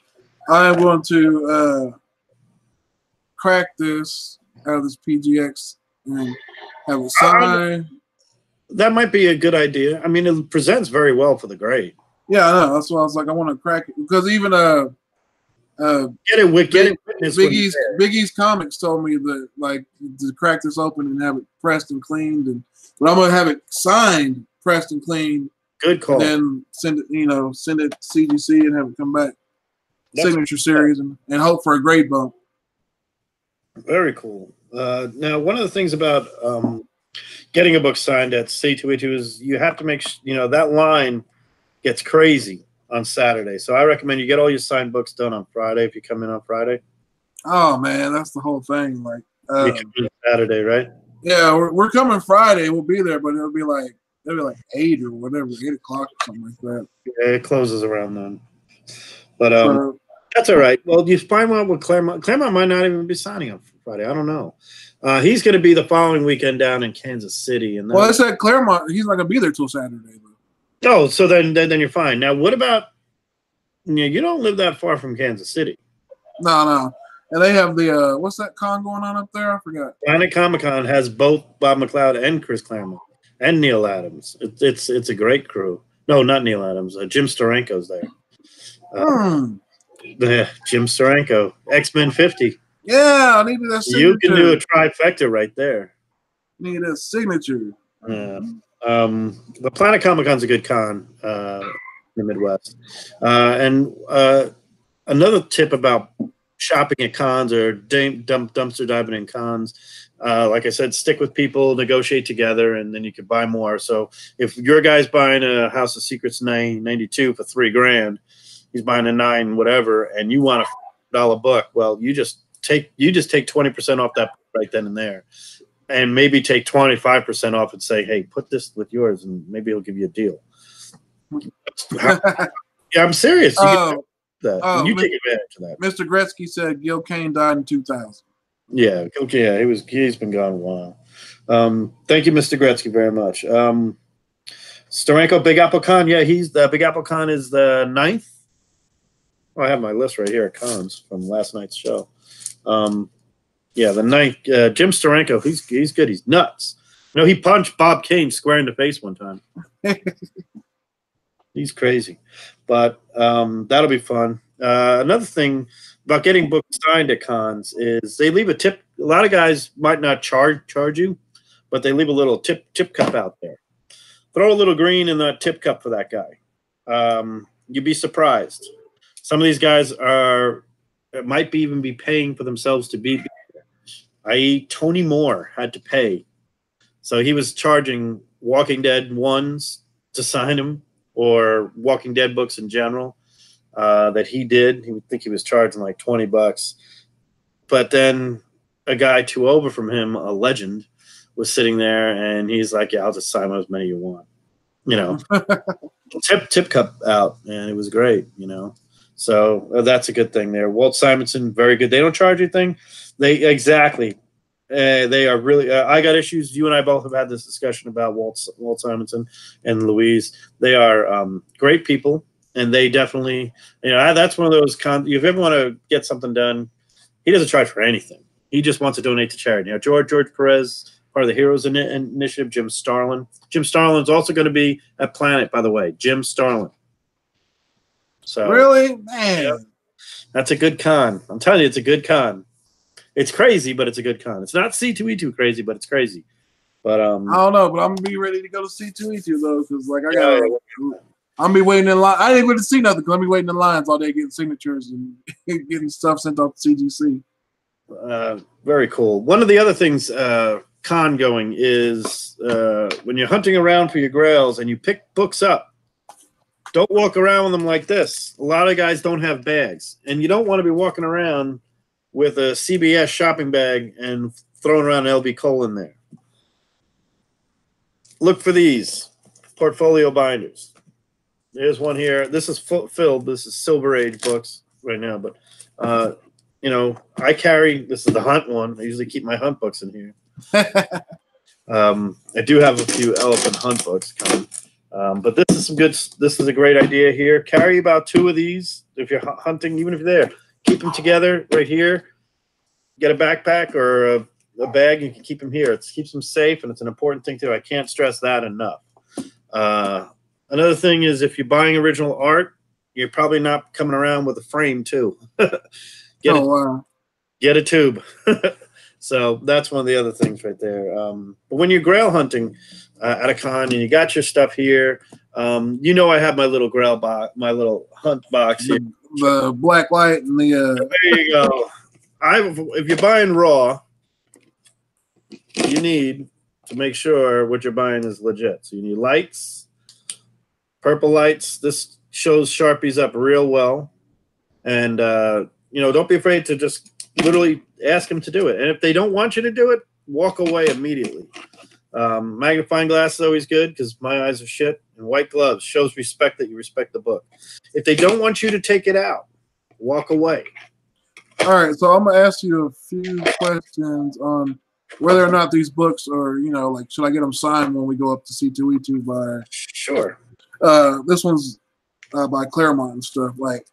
I want to crack this out of this PGX and have it signed. That might be a good idea. I mean, it presents very well for the grade. Yeah, I know. That's why I was like, I want to crack it because even Big E's Comics told me that like to crack this open and have it pressed and cleaned, but I'm gonna have it signed, pressed and cleaned. Good call. And then send it to CGC and have it come back. Signature series and hope for a grade bump. Very cool. Now, one of the things about getting a book signed at C2A2 is you have to make that line gets crazy on Saturday. So I recommend you get all your signed books done on Friday if you come in on Friday. Oh man, that's the whole thing. Like you come in Saturday, right? Yeah, we're coming Friday. We'll be there, but it'll be like 8 or whatever, 8 o'clock or something like that. Yeah, it closes around then. But that's all right. Well, you find out with Claremont. Claremont might not even be signing on Friday. I don't know. He's going to be the following weekend down in Kansas City. And I said Claremont. He's not going to be there till Saturday. Though. Oh, so then you're fine. Now, what about? You don't live that far from Kansas City. No. And they have the what's that con going on up there? I forgot. Planet Comic-Con has both Bob McLeod and Chris Claremont and Neil Adams. It's a great crew. No, not Neil Adams. Jim Steranko's there. Jim Steranko, X-Men 50. Yeah, I needed that signature. You can do a trifecta right there. Need a signature. The Planet Comic-Con's a good con in the Midwest. And another tip about shopping at cons or dumpster diving in cons, like I said, stick with people, negotiate together, and then you can buy more. So if your guy's buying a House of Secrets 992 for $3,000, he's buying a 9 whatever, and you want a $1 book, well, you just take 20% off that right then and there, and maybe take 25% off and say, hey, put this with yours, and maybe he'll give you a deal. Yeah, I'm serious. You take advantage of that. Mr. Gretzky said Gil Kane died in 2000. Yeah, he's been gone a while. Thank you, Mr. Gretzky, very much. Steranko, Big Apple Con. Yeah, Big Apple Con is the 9th. Oh, I have my list right here of cons from last night's show. Yeah, the 9th. Jim Steranko, he's good. He's nuts. He punched Bob Kane square in the face one time. He's crazy. But that'll be fun. Another thing about getting books signed at cons is they leave a tip. A lot of guys might not charge you, but they leave a little tip cup out there. Throw a little green in that tip cup for that guy. You'd be surprised. Some of these guys might even be paying for themselves to be there. i.e. Tony Moore, had to pay. So he was charging Walking Dead ones to sign him, or Walking Dead books in general that he did. He would think he was charging like $20. But then a guy 2 over from him, a legend, was sitting there, and he's like, yeah, I'll just sign as many you want. You know, tip cup out, and it was great, you know. So that's a good thing there. Walt Simonson, very good. They don't charge anything. They are really. I got issues. You and I both have had this discussion about Walt Simonson and Louise. They are great people, and they definitely, you know, that's one of those. If you ever want to get something done, he doesn't charge for anything. He just wants to donate to charity. Now, George Perez, part of the Heroes Initiative, Jim Starlin. Jim Starlin's also going to be at Planet, by the way. Jim Starlin. So really, man, yeah, that's a good con. I'm telling you, it's a good con. It's crazy, but it's a good con. It's not C2E2 crazy, but it's crazy. But I don't know, but I'm gonna be ready to go to C2E2 though, because like I'm gonna be waiting in line. I ain't going to see nothing because I'm be waiting in lines all day getting signatures and getting stuff sent off to CGC. Very cool. One of the other things con going is when you're hunting around for your grails and you pick books up, don't walk around with them like this. A lot of guys don't have bags, and you don't want to be walking around with a CBS shopping bag and throwing around an LB Cole in there. Look for these portfolio binders. There's one here. This is filled. This is Silver Age books right now, but you know, I carry. This is the Hunt one. I usually keep my Hunt books in here. I do have a few Elephant Hunt books coming. But this is some good. This is a great idea here. Carry about 2 of these if you're hunting, even if you're there. Keep them together right here. Get a backpack or a bag. You can keep them here. It keeps them safe, and it's an important thing too. I can't stress that enough. Another thing is if you're buying original art, you're probably not coming around with a frame too. Get a tube. So that's one of the other things right there. But when you're grail hunting at a con and you got your stuff here, you know I have my little grail box, my little hunt box here. The black light and the. There you go. If you're buying raw, you need to make sure what you're buying is legit. So you need lights, purple lights. This shows Sharpies up real well, and you know, don't be afraid to just literally ask them to do it. And if they don't want you to do it, walk away immediately. Magnifying glass is always good because my eyes are shit. And white gloves shows respect that you respect the book. If they don't want you to take it out, walk away. All right, so I'm gonna ask you a few questions on whether or not these books are, you know, like, should I get them signed when we go up to C2E2 by? Sure. This one's by Claremont and stuff. Like,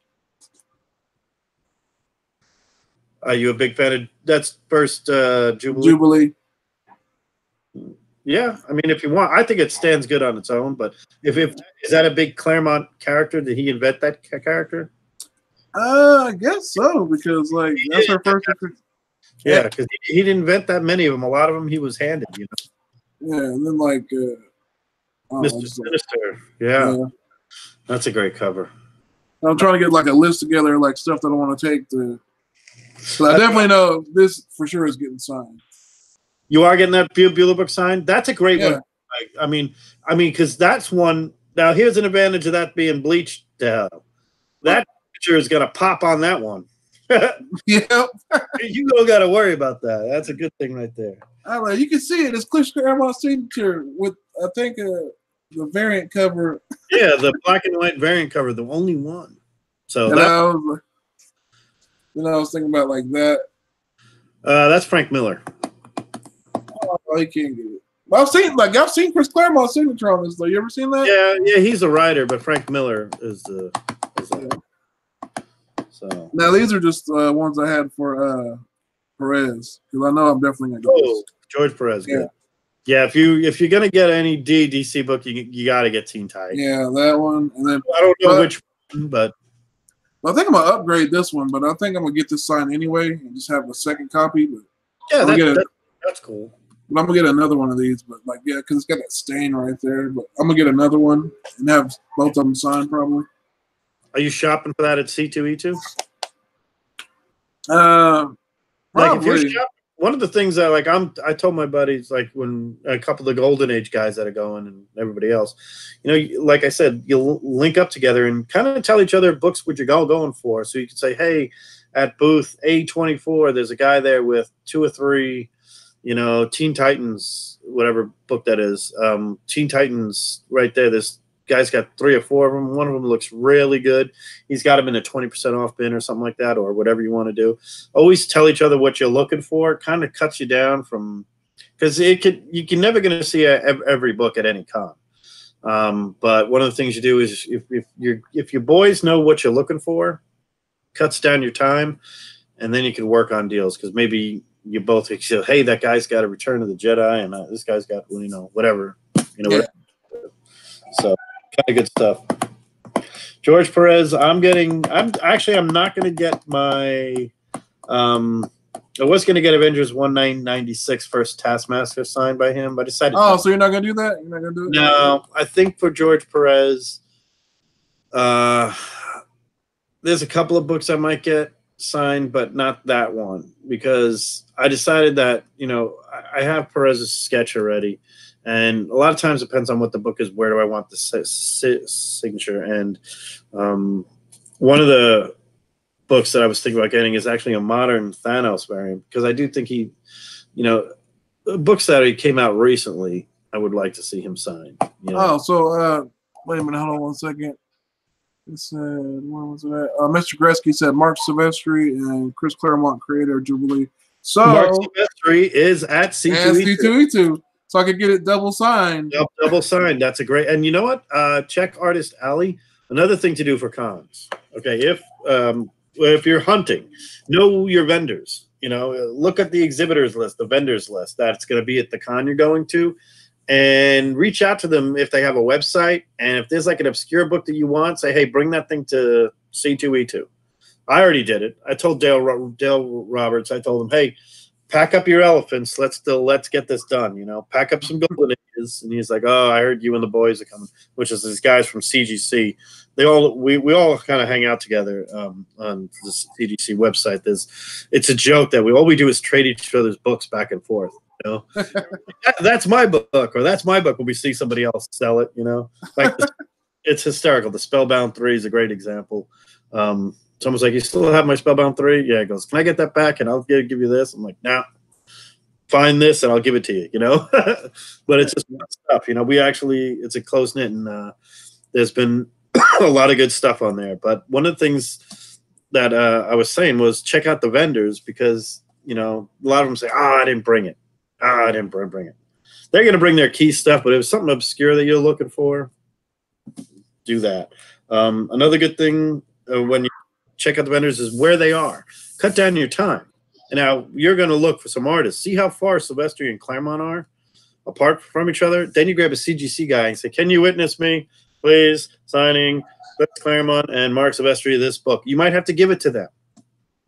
are you a big fan of that's first Jubilee? Jubilee. Yeah, I mean, if you want, I think it stands good on its own. But if is that a big Claremont character? Did he invent that character? I guess so, because like that's her first. Yeah, because he didn't invent that many of them. A lot of them he was handed, you know. Yeah, and then like Mr. Sinister. Yeah, that's a great cover. I'm trying to get like a list together, like stuff that I want to take to. But I definitely know this for sure is getting signed. You are getting that Bueller book signed? That's a great one. I mean, because that's one. Now, here's an advantage of that being bleached. That picture is going to pop on that one. Yeah. You don't got to worry about that. That's a good thing right there. All right, you can see it. It's Cliff Claremont's signature with, I think, the variant cover. Yeah, the black and white variant cover, the only one. So I was thinking about like that. That's Frank Miller. Oh, he can't get it. But I've seen Chris Claremont's signature on this though. You ever seen that? Yeah, he's a writer, but Frank Miller is the. So now these are just ones I had for Perez because I know I'm definitely gonna go. Oh, George Perez, good. Yeah, if you're gonna get any DC book, you got to get Teen Titans. Yeah, that one, and then I don't know which one, but I think I'm gonna upgrade this one. But I think I'm gonna get this signed anyway and just have a second copy. But yeah, that's cool. But I'm gonna get another one of these, but like because it's got that stain right there. But I'm gonna get another one and have both of them signed probably. Are you shopping for that at C2E2? Probably. Like if you're shopping one of the things that like I told my buddies, like when a couple of the Golden Age guys that are going and everybody else, you know, like I said, you'll link up together and kind of tell each other books what you're going for. So you can say, hey, at booth A24, there's a guy there with 2 or 3, you know, Teen Titans, whatever book that is, Teen Titans right there. This guy's got 3 or 4 of them. One of them looks really good. He's got them in a 20% off bin or something like that, or whatever you want to do. Always tell each other what you're looking for. It kind of cuts you down from, because you can never going to see every book at any con. But one of the things you do is if your boys know what you're looking for, cuts down your time, and then you can work on deals, because maybe you both say, hey, that guy's got a Return of the Jedi, and this guy's got, you know, whatever, you know. Yeah. Whatever. So kind of good stuff. George Perez, I'm not going to get my I was going to get Avengers 1996 first Taskmaster signed by him, but I decided so you're not going to do that? You're not going to do it? No, I think for George Perez, there's a couple of books I might get signed, but not that one, because I decided that, you know, I have Perez's sketch already, and a lot of times it depends on what the book is. Where do I want the signature? And one of the books that I was thinking about getting is actually a modern Thanos variant, because I do think he, you know, books that he came out recently, I would like to see him sign. You know? Oh, so wait a minute, hold on one second. It said, where was it at? Mr. Gretzky said Mark Silvestri and Chris Claremont, creator of Jubilee. So Mark Silvestri is at C2E2. So I could get it double signed. Yep, double signed. That's a great. And you know what? Check Artist Alley. Another thing to do for cons. Okay, if you're hunting, know your vendors. You know, look at the exhibitors list, the vendors list that's going to be at the con you're going to, and reach out to them if they have a website. And if there's like an obscure book that you want, say, hey, bring that thing to C2E2. I already did it. I told Dale Roberts. I told him, hey, pack up your elephants. Let's get this done. You know, pack up some Golden Ages. And he's like, oh, I heard you and the boys are coming, which is these guys from CGC. We all kind of hang out together on the CGC website. It's a joke that all we do is trade each other's books back and forth. You know, that's my book, or that's my book when we see somebody else sell it. You know, like it's hysterical. The Spellbound 3 is a great example. Someone's like, you still have my Spellbound 3? Yeah, he goes, can I get that back? And I'll give you this. I'm like, nah, find this and I'll give it to you, you know? But it's just stuff, you know, it's a close knit, and there's been a lot of good stuff on there. But one of the things that I was saying was check out the vendors, because, you know, a lot of them say, I didn't bring it. I didn't bring it. They're going to bring their key stuff, but if it's something obscure that you're looking for, do that. Another good thing when you check out the vendors is where they are. Cut down your time. And now you're going to look for some artists. See how far Silvestri and Claremont are apart from each other. Then you grab a CGC guy and say, can you witness me, please, signing Claremont and Mark Silvestri this book. You might have to give it to them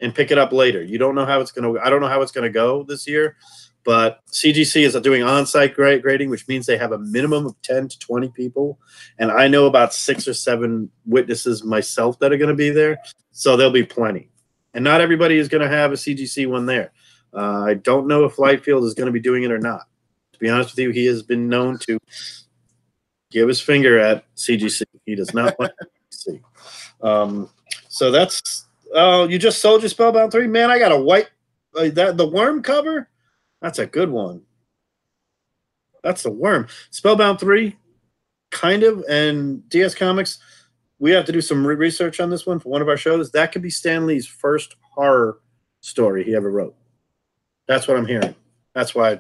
and pick it up later. You don't know how it's going to – I don't know how it's going to go this year. But CGC is doing on-site grading, which means they have a minimum of 10 to 20 people. And I know about 6 or 7 witnesses myself that are going to be there. So there'll be plenty. And not everybody is going to have a CGC one there. I don't know if Lightfield is going to be doing it or not. To be honest with you, he has been known to give his finger at CGC. He does not want CGC. So that's you just sold your Spellbound 3? Man, I got a white the worm cover. That's a good one. That's the worm. Spellbound 3, kind of, and DS Comics, we have to do some research on this one for one of our shows. That could be Stan Lee's first horror story he ever wrote. That's what I'm hearing. That's why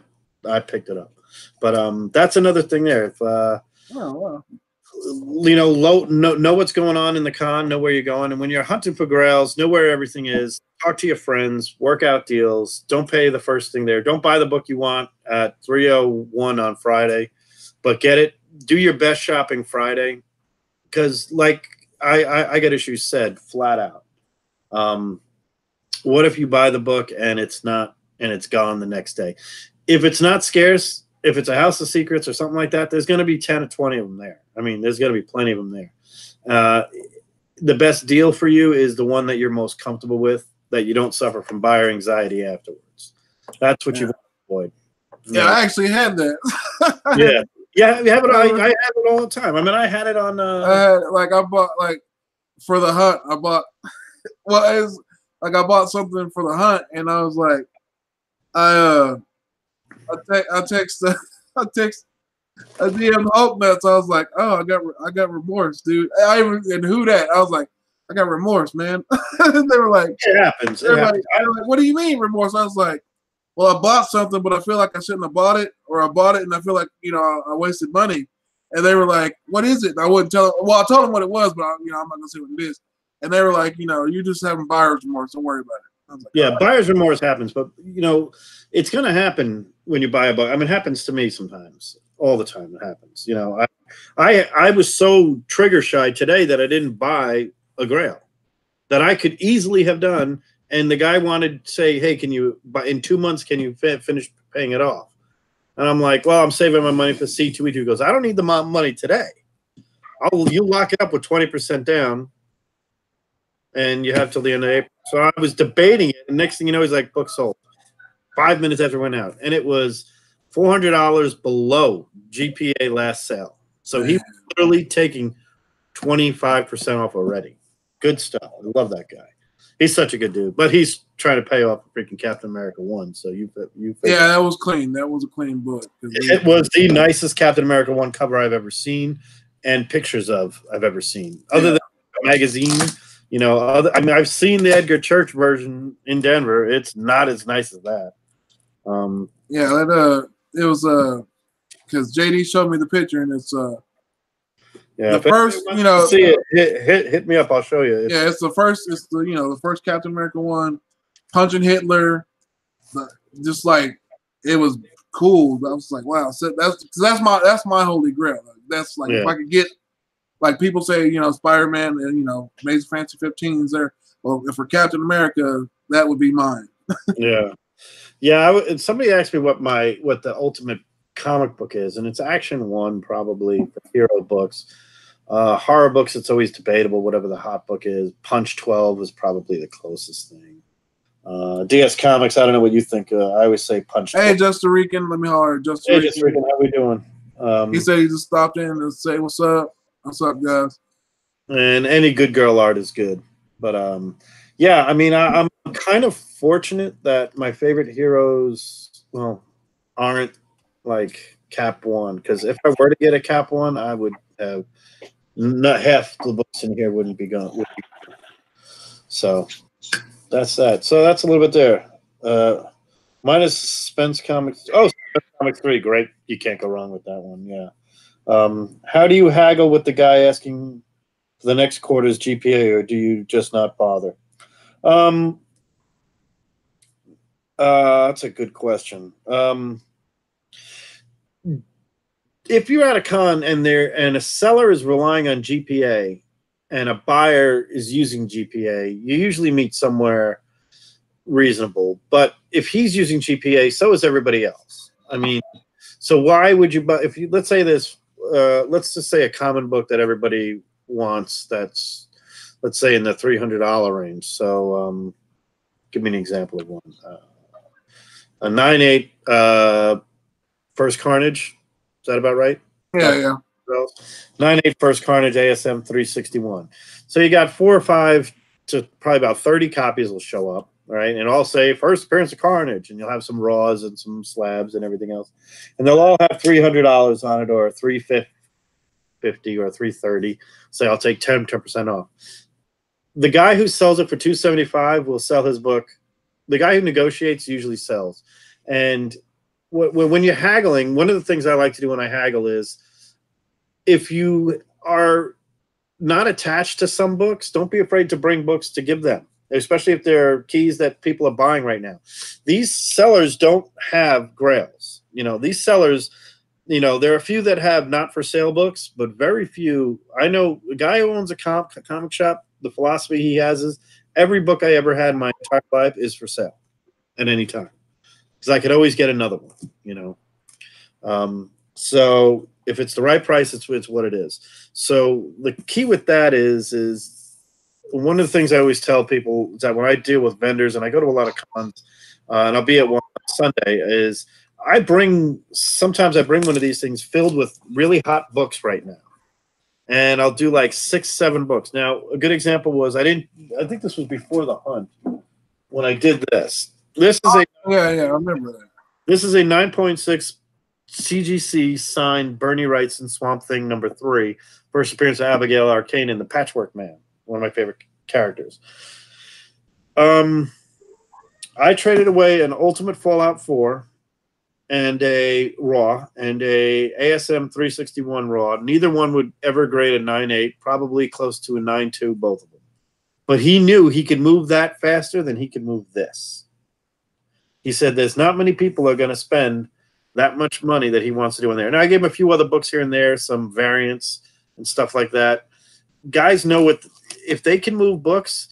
I picked it up. But that's another thing there. If you know what's going on in the con, know where you're going, and when you're hunting for grails, know where everything is. Talk to your friends, work out deals. Don't pay the first thing there. Don't buy the book you want at 3:01 on Friday, but get it. Do your best shopping Friday, because like I got issues said flat out. What if you buy the book and it's not, and it's gone the next day? If it's not scarce, if it's a House of Secrets or something like that, there's going to be 10 or 20 of them there. I mean, there's going to be plenty of them there. The best deal for you is the one that you're most comfortable with, that you don't suffer from buyer anxiety afterwards. That's what you avoid. Yeah, I actually had that. Yeah. Yeah, you have it. I have it all the time. I mean, I had it on. I bought for the hunt. I bought I bought something for the hunt, and I was like, I text I DM Hope Nuts. I was like, oh, I got remorse, dude. And who that? I was like, I got remorse, man. They were like, it happens. It happens. Like, what do you mean remorse? I was like, well, I bought something, but I feel like I shouldn't have bought it, or I bought it and I feel like I wasted money. And they were like, what is it? And I wouldn't tell them. Well, I told them what it was, but I'm not gonna say what it is. And they were like, you're just having buyer's remorse. Don't worry about it. I was like, yeah, buyer's remorse happens, but it's gonna happen when you buy a book. I mean, it happens to me sometimes. All the time it happens. I was so trigger shy today that I didn't buy a Grail that I could easily have done. And the guy wanted to say, hey, can you in 2 months, can you finish paying it off? And I'm like, well, I'm saving my money for C2E2. He goes, I don't need the money today. You lock it up with 20% down and you have till the end of April. So I was debating it. And next thing you know, he's like, book sold. 5 minutes after it went out. And it was $400 below GPA last sale. So he was literally taking 25% off already. Good stuff. I love that guy. He's such a good dude. But he's trying to pay off freaking Captain America 1. So you yeah, that was clean. That was a clean book. It was the nicest Captain America 1 cover I've ever seen and pictures of I've ever seen. Other than a magazine, I've seen the Edgar Church version in Denver. It's not as nice as that. It was because Jay Dee showed me the picture, and it's the first see it hit me up. I'll show you. It's the first. It's the first Captain America 1, punching Hitler, just like it was cool. I was like, wow. So that's my holy grail. That's like if I could get, like people say, Spider-Man and Amazing Fantasy 15 is there. Well, if for Captain America, that would be mine. Yeah. Somebody asked me what the ultimate comic book is, and it's Action 1 probably for hero books. Horror books, it's always debatable. Whatever the hot book is, Punch 12 is probably the closest thing. DS Comics, I don't know what you think. I always say Punch 12. Hey, Justin Rican, let me holler. Justin Rican, how we doing? He said he just stopped in to say what's up. What's up, guys? And any good girl art is good. But yeah, I mean, I'm kind of fortunate that my favorite heroes, aren't like Cap 1. Because if I were to get a Cap 1, I would have not half the books in here wouldn't be gone. So that's that. So that's a little bit there. Minus Spence Comics. Oh, Spence Comics 3, great. You can't go wrong with that one. Yeah. How do you haggle with the guy asking for the next quarter's GPA, or do you just not bother? That's a good question. If you're at a con and a seller is relying on GPA and a buyer is using GPA, you usually meet somewhere reasonable. But if he's using GPA, so is everybody else. I mean, so why would you buy? If you let's say this, let's just say a common book that everybody wants. That's let's say in the $300 range. So give me an example of one. A 9.8 First Carnage. Is that about right? Yeah. 9.8 First Carnage ASM 361. So you got 4 or 5 to probably about 30 copies will show up, right? And all say first appearance of Carnage, and you'll have some raws and some slabs and everything else, and they'll all have $300 on it, or $350 or $330. Say I'll take 10% off. The guy who sells it for $275 will sell his book. The guy who negotiates usually sells, and when you're haggling, one of the things I like to do when I haggle is, if you are not attached to some books, don't be afraid to bring books to give them, especially if they're keys that people are buying right now. These sellers don't have grails. These sellers, there are a few that have not for sale books, but very few. I know a guy who owns a comic shop, the philosophy he has is every book I ever had in my entire life is for sale at any time, because I could always get another one, so if it's the right price, it's what it is. So the key with that is one of the things I always tell people is that when I deal with vendors, and I go to a lot of cons, and I'll be at one Sunday is sometimes I bring one of these things filled with really hot books right now. And I'll do like 6, 7 books. Now, a good example was I think this was before the hunt when I did this. This is I remember that. This is a 9.6 CGC signed Bernie Wrightson Swamp Thing #3. First appearance of Abigail Arcane in The Patchwork Man, one of my favorite characters. I traded away an Ultimate Fallout 4 and a Raw and a ASM 361 Raw. Neither one would ever grade a 9.8, probably close to a 9.2, both of them. But he knew he could move that faster than he could move this. He said there's not many people are going to spend that much money that he wants to do in there. And I gave him a few other books here and there, some variants and stuff like that. Guys know if they can move books,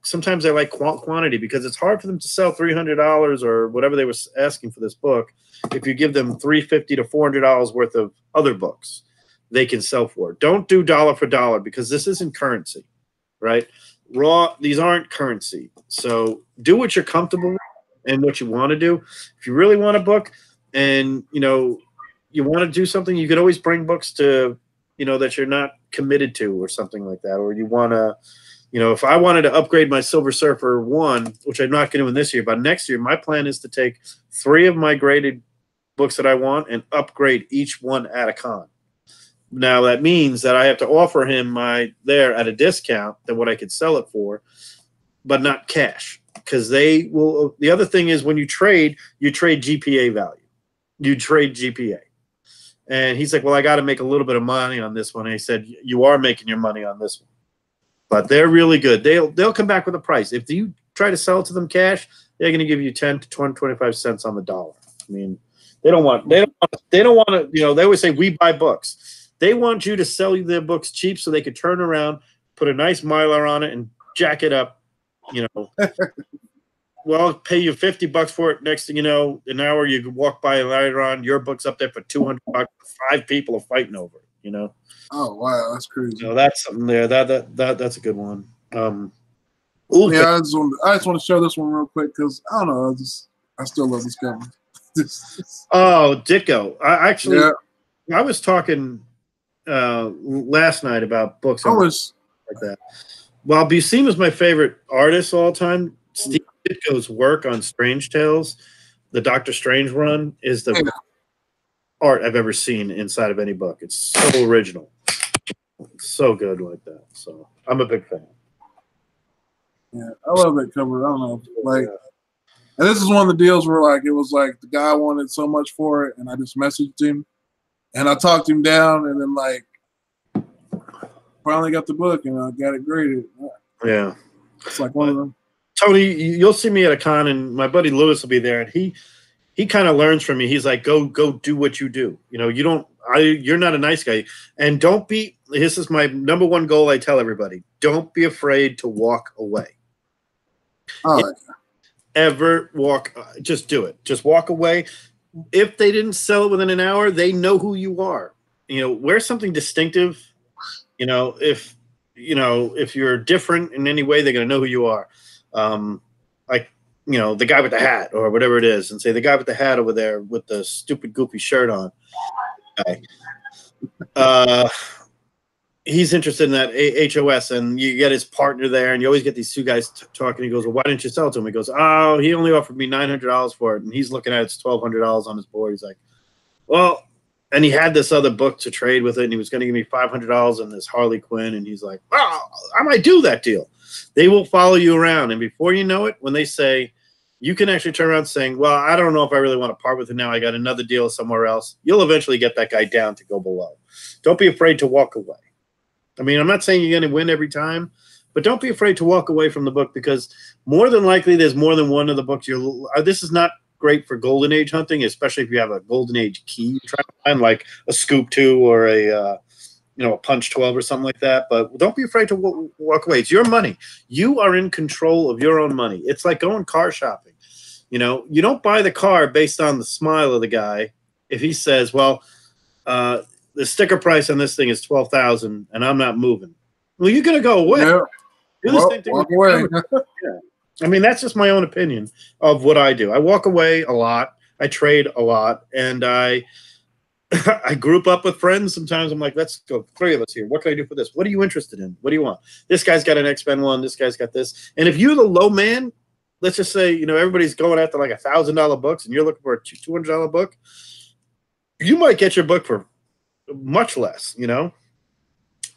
sometimes they like quantity, because it's hard for them to sell $300 or whatever they were asking for this book. If you give them $350 to $400 worth of other books, they can sell for it. Don't do dollar for dollar, because this isn't currency, right? These aren't currency. So do what you're comfortable with and what you want to do. If you really want a book and, you want to do something, you could always bring books to, that you're not committed to or something like that. Or you want to, if I wanted to upgrade my Silver Surfer 1, which I'm not going to do in this year, but next year, my plan is to take 3 of my graded books that I want and upgrade each one at a con. Now, that means that I have to offer him there at a discount than what I could sell it for, but not cash. Because they will. The other thing is, when you trade GPA value. You trade GPA. And he's like, well, I got to make a little bit of money on this one. And he said, you are making your money on this one. But they're really good. They'll come back with a price. If you try to sell it to them cash, they're going to give you 10 to 20, 25 cents on the dollar. I mean, they don't want to, they always say we buy books. They want you to sell their books cheap so they could turn around, put a nice Mylar on it and jack it up, well, I'll pay you $50 for it. Next thing you know, an hour you can walk by and later on, your book's up there for $200. 5 people are fighting over it, Oh wow, that's crazy. So that's something there. That's a good one. I just want to show this one real quick because I don't know, I still love this cover. Oh, Ditko. I was talking last night about books like that. Well, Buscema is my favorite artist all time. Steve Ditko's work on Strange Tales, the Doctor Strange run, is the best art I've ever seen inside of any book. It's so original. It's so good like that. So I'm a big fan. Yeah, I love that cover. I don't know. And this is one of the deals where it was like the guy wanted so much for it, and I just messaged him and I talked him down, and then finally got the book and I got it graded. Yeah. It's like one of them. Tony, you'll see me at a con, and my buddy Lewis will be there, and he kind of learns from me. He's like, go do what you do. You're not a nice guy. And don't be, this is my number one goal I tell everybody, don't be afraid to walk away. Just do it. Just walk away. If they didn't sell it within an hour, they know who you are. Wear something distinctive. If you're different in any way, they're going to know who you are. The guy with the hat or whatever it is, and say the guy with the hat over there with the stupid goofy shirt on. He's interested in that HOS, and you get his partner there, and you always get these two guys talking. He goes, well, why didn't you sell it to him? He goes, oh, he only offered me $900 for it, and he's looking at it's $1,200 on his board. He's like, well, and he had this other book to trade with it, and he was going to give me $500 on this Harley Quinn, and he's like, well, I might do that deal. They will follow you around, and before you know it, when they say, you can actually turn around saying, well, I don't know if I really want to part with it now. I got another deal somewhere else. You'll eventually get that guy down to go below. Don't be afraid to walk away. I mean, I'm not saying you're going to win every time, but don't be afraid to walk away from the book, because more than likely there's more than one of the books. This is not great for Golden Age hunting, especially if you have a Golden Age key you're trying to find, like a Scoop 2 or a Punch 12 or something like that. But don't be afraid to walk away. It's your money. You are in control of your own money. It's like going car shopping. You don't buy the car based on the smile of the guy. If he says, well, the sticker price on this thing is $12,000 and I'm not moving. Well, you're going to go away. Yeah. Do the same thing walk away. Yeah. I mean, that's just my own opinion of what I do. I walk away a lot. I trade a lot, and I group up with friends. Sometimes I'm like, let's go, 3 of us here. What can I do for this? What are you interested in? What do you want? This guy's got an X-Men one. This guy's got this. And if you're the low man, let's just say, you know, everybody's going after like $1,000 books, and you're looking for a $200 book, you might get your book for much less, you know?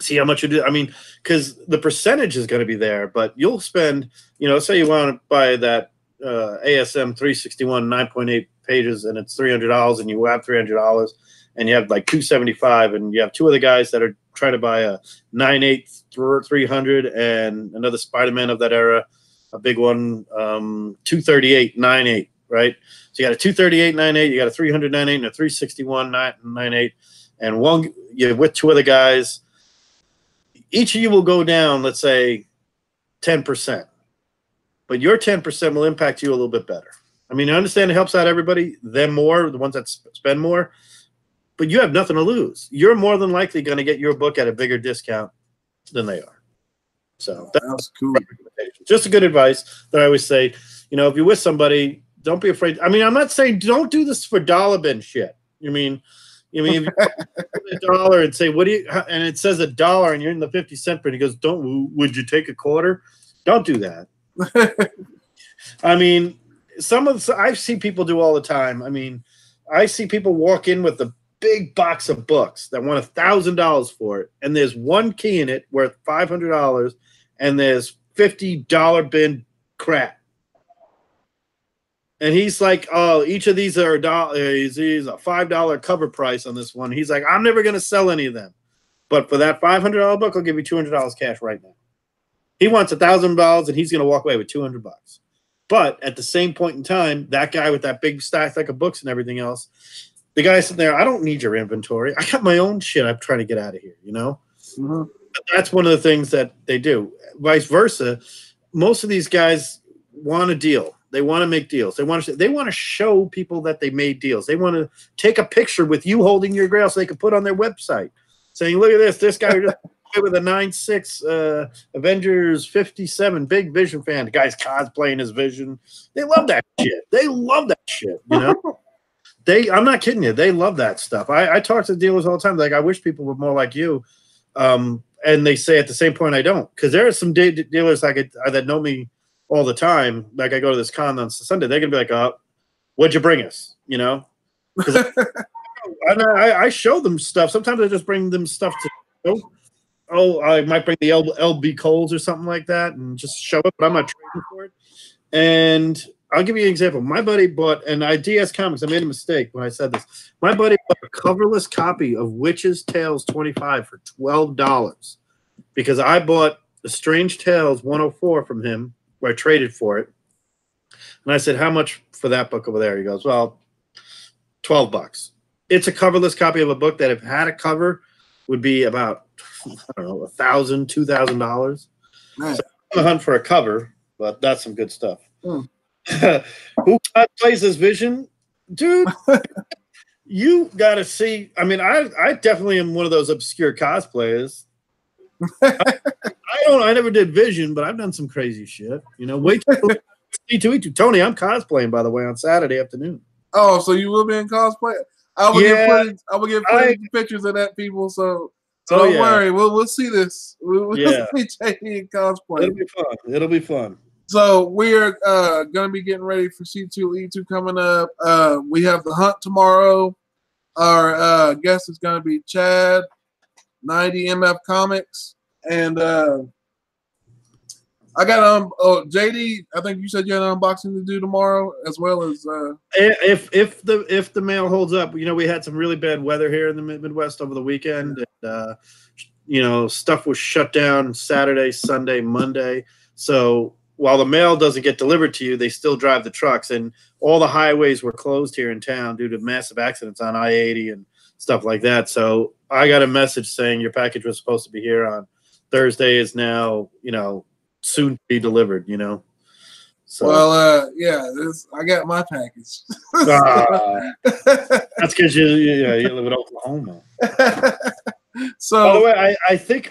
See how much you do. I mean, because the percentage is going to be there, but you'll spend, you know, say you want to buy that ASM 361 9.8 pages, and it's $300, and you have $300, and you have like $275, and you have 2 other guys that are trying to buy a 9.8 300 and another Spider-Man of that era, a big one, 238 9.8, right? So you got a 238 9.8, you got a 300 9.8, and a 361 9.8, and one you're with 2 other guys. Each of you will go down, let's say, 10%. But your 10% will impact you a little bit better. I mean, I understand it helps out everybody, them more, the ones that spend more, but you have nothing to lose. You're more than likely going to get your book at a bigger discount than they are. So that's cool. Just a good advice that I always say, you know, if you're with somebody, don't be afraid. I mean, I'm not saying don't do this for dollar bin shit. I mean, if you put $1 and say, what do you, and it says $1 and you're in the 50-cent print, he goes, would you take a quarter? Don't do that. I mean, I see people do all the time. I mean, I see people walk in with a big box of books that want $1,000 for it, and there's one key in it worth $500, and there's $50 bin crap. And he's like, oh, each of these are he's a $5 cover price on this one. He's like, I'm never going to sell any of them. But for that $500 book, I'll give you $200 cash right now. He wants $1,000, and he's going to walk away with $200. But at the same point in time, that guy with that big stack of books and everything else, the guy sitting there, I don't need your inventory. I got my own shit I'm trying to get out of here, you know? Mm-hmm. That's one of the things that they do. Vice versa, most of these guys want a deal. They want to make deals. They want to show people that they made deals. They want to take a picture with you holding your grail so they can put on their website saying, look at this guy just with a 9.6 Avengers 57 big Vision fan. The guy's cosplaying his Vision. They love that shit. They love that shit, you know? I'm not kidding you. They love that stuff. I talk to dealers all the time. Like, I wish people were more like you. And they say at the same point, I don't. Because there are some dealers that know me all the time. Like, I go to this con on Sunday. They're going to be like, oh, what'd you bring us? You know? I show them stuff. Sometimes I just bring them stuff to I might bring the LB Coles or something like that and just show it, but I'm not trading for it. And I'll give you an example. My buddy bought, and DS Comics, I made a mistake when I said this. My buddy bought a coverless copy of Witch's Tales 25 for $12 because I bought the Strange Tales 104 from him where I traded for it. And I said, how much for that book over there? He goes, well, $12. It's a coverless copy of a book that if it had a cover would be about, I don't know, $1,000, $2,000. Nice. So I'm on the hunt for a cover, but that's some good stuff. Who plays this Vision? Dude, you got to see. I mean, I definitely am one of those obscure cosplayers. I never did Vision, but I've done some crazy shit. You know, wait till C2E2. Tony, I'm cosplaying, by the way, on Saturday afternoon. Oh, so you will be in cosplay? I will get plenty of pictures of that, people. So don't worry. We'll see this. We'll see Jay Dee in cosplay. It'll be fun. It'll be fun. So we're going to be getting ready for C2E2 coming up. We have the hunt tomorrow. Our guest is going to be Chad, 90 MF Comics, and I got JD. I think you said you had an unboxing to do tomorrow, as well as if the mail holds up. You know, we had some really bad weather here in the Midwest over the weekend. And, you know, stuff was shut down Saturday, Sunday, Monday. So while the mail doesn't get delivered to you, they still drive the trucks, and all the highways were closed here in town due to massive accidents on I-80 and stuff like that. So I got a message saying your package was supposed to be here on Thursday, is now, you know, soon to be delivered, you know. So well, I got my package. That's because you live in Oklahoma. So by the way, I think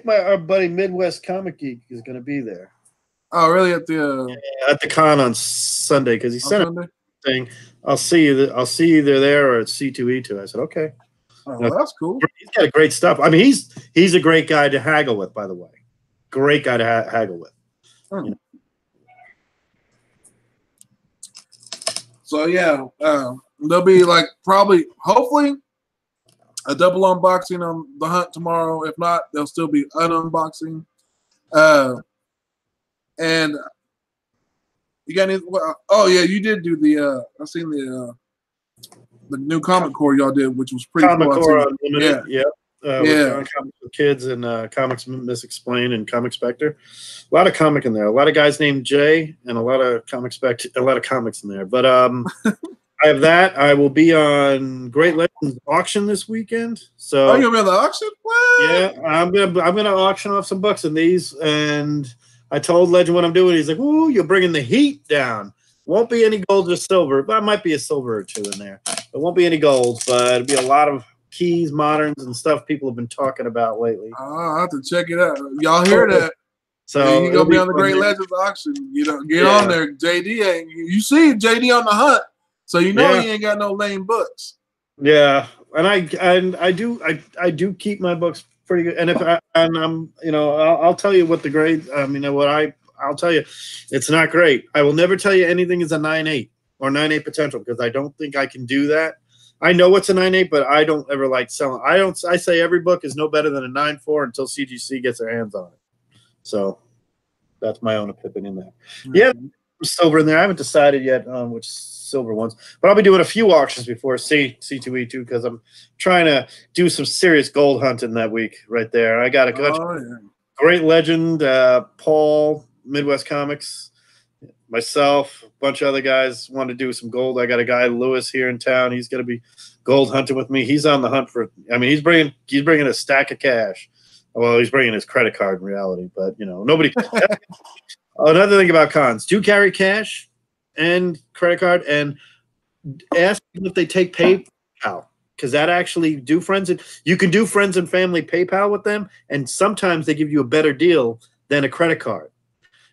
our buddy Midwest Comic Geek is going to be there. Oh, really? At the con on Sunday because he sent a thing. I'll see you. I'll see you either there or at C2E2. I said, okay. Oh, well, that's cool. He's got great stuff. I mean, he's a great guy to haggle with, by the way. Great guy to haggle with. You know? So yeah, there'll be like probably, hopefully, a double unboxing on the hunt tomorrow. If not, there'll still be an unboxing. And you got any? Oh yeah, you did do the. I seen the new Comic Core y'all did, which was pretty Comic cool. Core Unlimited, yeah. With John Comics with Kids and Comics Misexplained and Comic Spectre. A lot of comic in there. A lot of guys named Jay and a lot of comics in there. But I have that. I will be on Great Legends auction this weekend. So you're gonna be on the auction? What? Yeah, I'm gonna auction off some books in these. And I told Legend what I'm doing. He's like, "Ooh, you're bringing the heat down. Won't be any gold or silver, but might be a silver or two in there. It won't be any gold, but it'll be a lot of keys, moderns, and stuff people have been talking about lately. I'll have to check it out. Y'all hear that? So you're gonna be on the Great Legends auction. You know, get on there. JD ain't. You see JD on the hunt, so you know he ain't got no lame books. Yeah, and I do keep my books pretty good. And I'm I'll tell you what the grade. I mean, I'll tell you, it's not great. I will never tell you anything is a 9.8 or 9.8 potential because I don't think I can do that. I know it's a 9.8, but I don't ever like selling. I say every book is no better than a 9.4 until CGC gets their hands on it. So that's my own opinion there. Mm-hmm. Yeah, silver in there. I haven't decided yet on which silver ones, but I'll be doing a few auctions before C2E2 because I'm trying to do some serious gold hunting that week right there. I got a Great Legend, Paul, Midwest Comics, myself, a bunch of other guys want to do some gold. I got a guy, Lewis, here in town. He's going to be gold hunting with me. He's on the hunt for. I mean, he's bringing a stack of cash. Well, he's bringing his credit card in reality, but nobody. Another thing about cons: do carry cash and credit card, and ask them if they take PayPal because that actually you can do friends and family PayPal with them, and sometimes they give you a better deal than a credit card.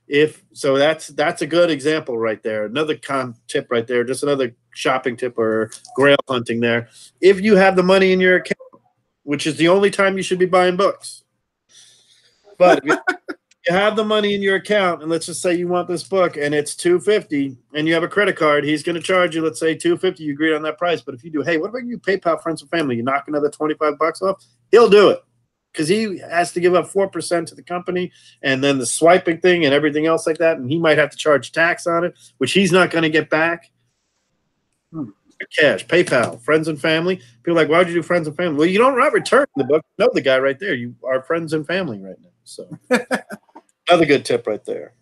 That's a good example right there. Another con tip right there, just another shopping tip or grail hunting there. If you have the money in your account, which is the only time you should be buying books. But if you have the money in your account, and let's just say you want this book and it's $250 and you have a credit card, he's going to charge you, let's say $250, you agreed on that price. But if you do, hey, what about you PayPal friends and family? You knock another $25 off, he'll do it. Because he has to give up 4% to the company and then the swiping thing and everything else like that. And he might have to charge tax on it, which he's not going to get back. Cash, PayPal, friends and family. People are like, why would you do friends and family? Well, you don't return the book. You know the guy right there. You are friends and family right now. So another good tip right there.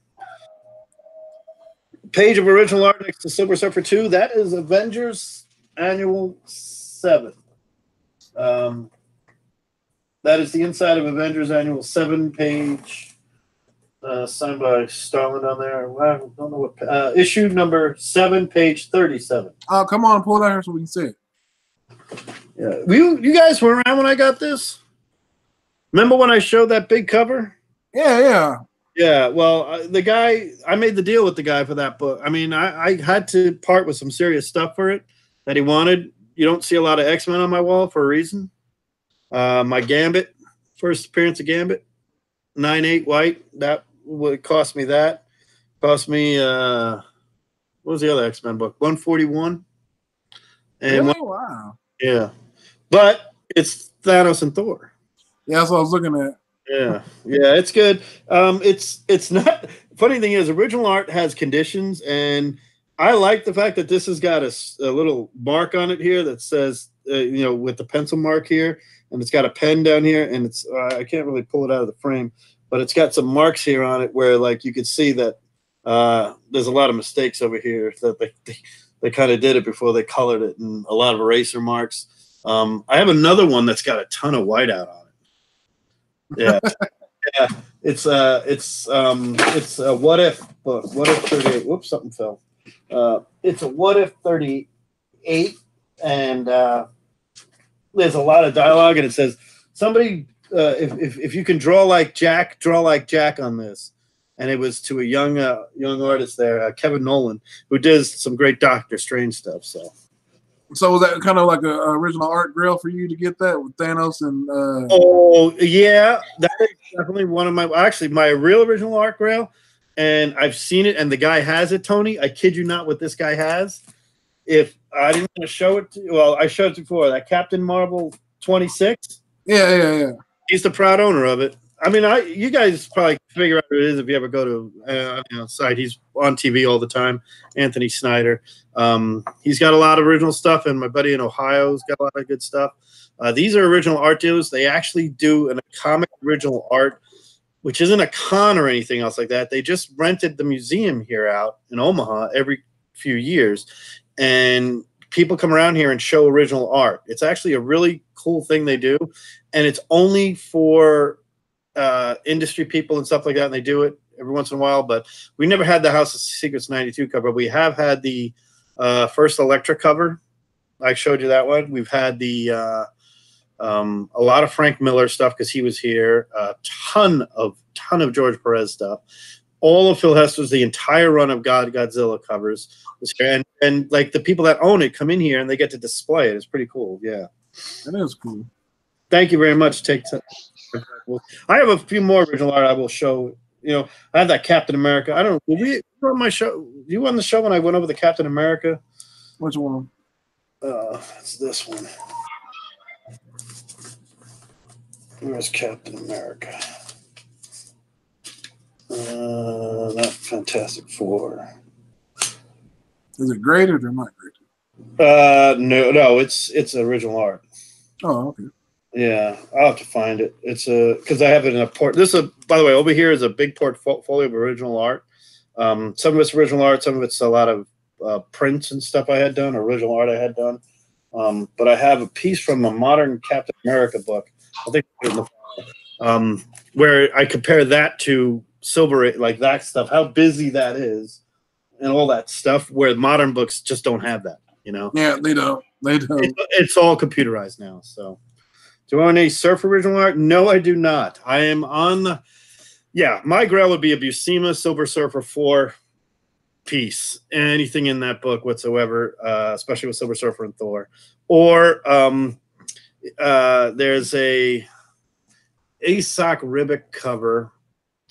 Page of original art next to Silver Surfer 2. That is Avengers Annual 7. That is the inside of Avengers Annual 7 page, signed by Starlin on there. I don't know what issue number 7, page 37. Oh, come on, pull that here so we can see it. Yeah, you guys were around when I got this. Remember when I showed that big cover? Yeah. Well, the guy, I made the deal with the guy for that book. I mean, I had to part with some serious stuff for it that he wanted. You don't see a lot of X-Men on my wall for a reason. My Gambit, first appearance of Gambit, 9.8 white. That would cost me that. Cost me what was the other X-Men book? 141. And really? Wow. Yeah. But it's Thanos and Thor. Yeah, that's what I was looking at. Yeah, it's good. It's not. Funny thing is, original art has conditions, and I like the fact that this has got a little mark on it here that says, with the pencil mark here. And it's got a pen down here, and it's I can't really pull it out of the frame, but it's got some marks here on it where, like, you can see that there's a lot of mistakes over here that they kind of did it before they colored it, and a lot of eraser marks. I have another one that's got a ton of whiteout on it. Yeah, it's a What If book. What If 38? Whoops, something fell. It's a What If 38, and there's a lot of dialogue, and it says somebody if you can draw like Jack on this, and it was to a young artist there, Kevin Nolan, who does some great Doctor Strange stuff. So was that kind of like a original art grail for you to get that with Thanos and? Oh yeah, that is definitely one of my real original art grail, and I've seen it, and the guy has it. Tony, I kid you not, what this guy has. If I didn't want to show it to you, well, I showed it before, that Captain Marvel 26. Yeah. He's the proud owner of it. I mean, you guys probably figure out who it is if you ever go to site. He's on TV all the time. Anthony Snyder. He's got a lot of original stuff, and my buddy in Ohio's got a lot of good stuff. These are original art dealers. They actually do a comic original art, which isn't a con or anything else like that. They just rented the museum here out in Omaha every few years, and people come around here and show original art. It's actually a really cool thing they do, and it's only for industry people and stuff like that, and they do it every once in a while. But we never had the House of Secrets 92 cover. We have had the first Elektra cover. I showed you that one. We've had the a lot of Frank Miller stuff because he was here. A ton of George Perez stuff. All of Phil Hester's, the entire run of Godzilla covers was here. And like the people that own it come in here and they get to display it. It's pretty cool. Yeah, that is cool. Thank you very much. I have a few more original art I will show. You know, I have that Captain America. I don't know. Were on my show? You were on the show when I went over the Captain America? Which one? It's this one. Where's Captain America? Not Fantastic Four. Is it graded or not graded? No, it's original art. Oh, okay. Yeah, I'll have to find it. It's because I have it in a port. By the way, over here is a big portfolio of original art. Some of it's original art, some of it's a lot of prints and stuff I had done, original art I had done. But I have a piece from a modern Captain America book, I think, where I compare that to Silver, like that stuff, how busy that is, and all that stuff. Where modern books just don't have that, you know. Yeah, they don't. It's all computerized now, so. Do I own any Surf original art? No, I do not. I am on the... Yeah, my grail would be a Buscema Silver Surfer 4 piece. Anything in that book whatsoever, especially with Silver Surfer and Thor. Or there's a Asak Ribic cover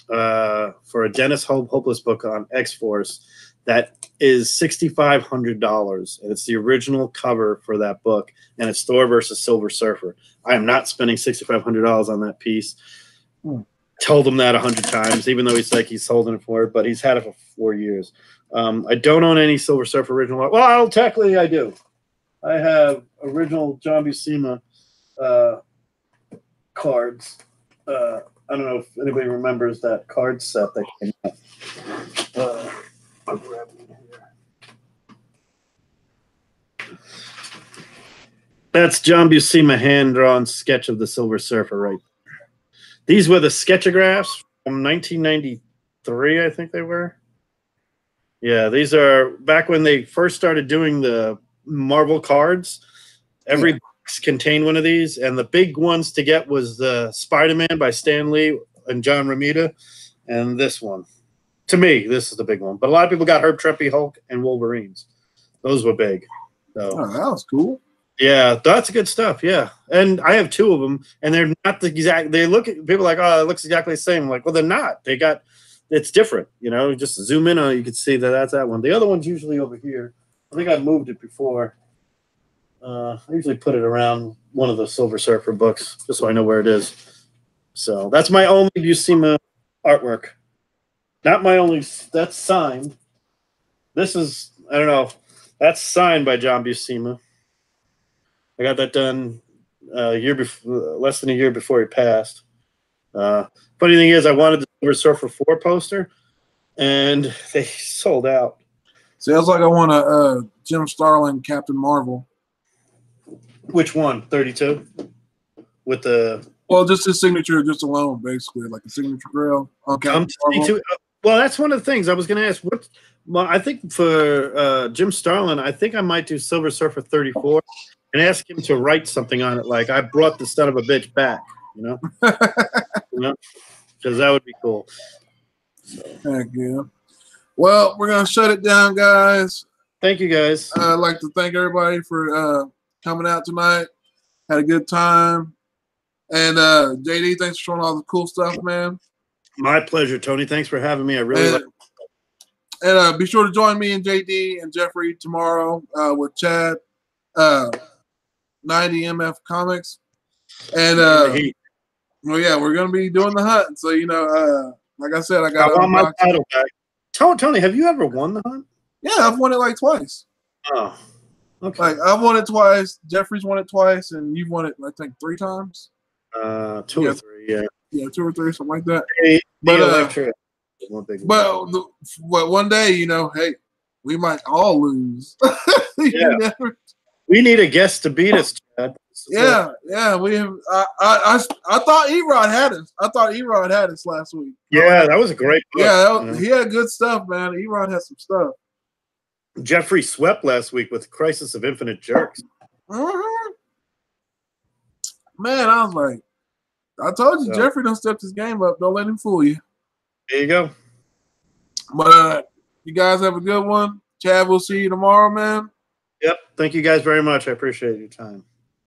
for a Dennis Hopeless book on X-Force that is $6,500, and it's the original cover for that book, and it's Thor versus Silver Surfer. I am not spending $6,500 on that piece. Told him that 100 times, even though he's holding it for it, but he's had it for 4 years. I don't own any Silver Surfer original art. Well, technically I do. I have original John Buscema cards. I don't know if anybody remembers that card set that came out. I'll grab it here. That's John Buscema hand-drawn sketch of the Silver Surfer right there. These were the sketchographs from 1993, I think they were. Yeah, these are back when they first started doing the Marvel cards. Every box contained one of these, and the big ones to get was the Spider-Man by Stan Lee and John Romita, and this one. To me, this is the big one. But a lot of people got Herb Trimpe, Hulk, and Wolverines. Those were big. So, oh, that was cool. Yeah, that's good stuff. Yeah, and I have two of them, and they're not the exact. They look at people like, oh, it looks exactly the same. I'm like, well, they're not. It's different. You know, just zoom in on it, you can see that that's that one. The other one's usually over here. I think I've moved it before. I usually put it around one of the Silver Surfer books, just so I know where it is. So that's my only Buscema artwork. Not my only. That's signed. This is, I don't know. That's signed by John Buscema. I got that done less than a year before he passed. Funny thing is, I wanted the Silver Surfer 4 poster, and they sold out. Sounds like I want a Jim Starlin Captain Marvel. Which one? 32? With the... Well, just his signature just alone, basically, like a signature grail on Captain Marvel. Well, that's one of the things I was going to ask. I think for Jim Starlin, I think I might do Silver Surfer 34 and ask him to write something on it, like I brought the son of a bitch back, you know? Because that would be cool. Heck yeah. Well, we're gonna shut it down, guys. Thank you, guys. I'd like to thank everybody for coming out tonight. Had a good time. And JD, thanks for showing all the cool stuff, man. My pleasure, Tony. Thanks for having me. I really like it. And be sure to join me and JD and Jeffrey tomorrow with Chad, 90MF Comics. And well, yeah, we're gonna be doing the hunt. So like I said, I want my title back. Tony, have you ever won the hunt? Yeah, I've won it like twice. Oh, okay. Like I've won it twice. Jeffrey's won it twice, and you've won it, I think, 3 times. 2 or 3, yeah. Yeah, 2 or 3, something like that. But one day, hey, we might all lose. Yeah. We need a guest to beat us, Chad. Yeah. We have. I thought Erod had us. I thought Erod had us last week. Yeah, that was a great book. Yeah, he had good stuff, man. Erod had some stuff. Jeffrey swept last week with Crisis of Infinite Jerks. Mm-hmm. Man, I was like, I told you, Jeffrey done stepped his game up. Don't let him fool you. There you go. But you guys have a good one. Chad, we'll see you tomorrow, man. Yep. Thank you guys very much. I appreciate your time.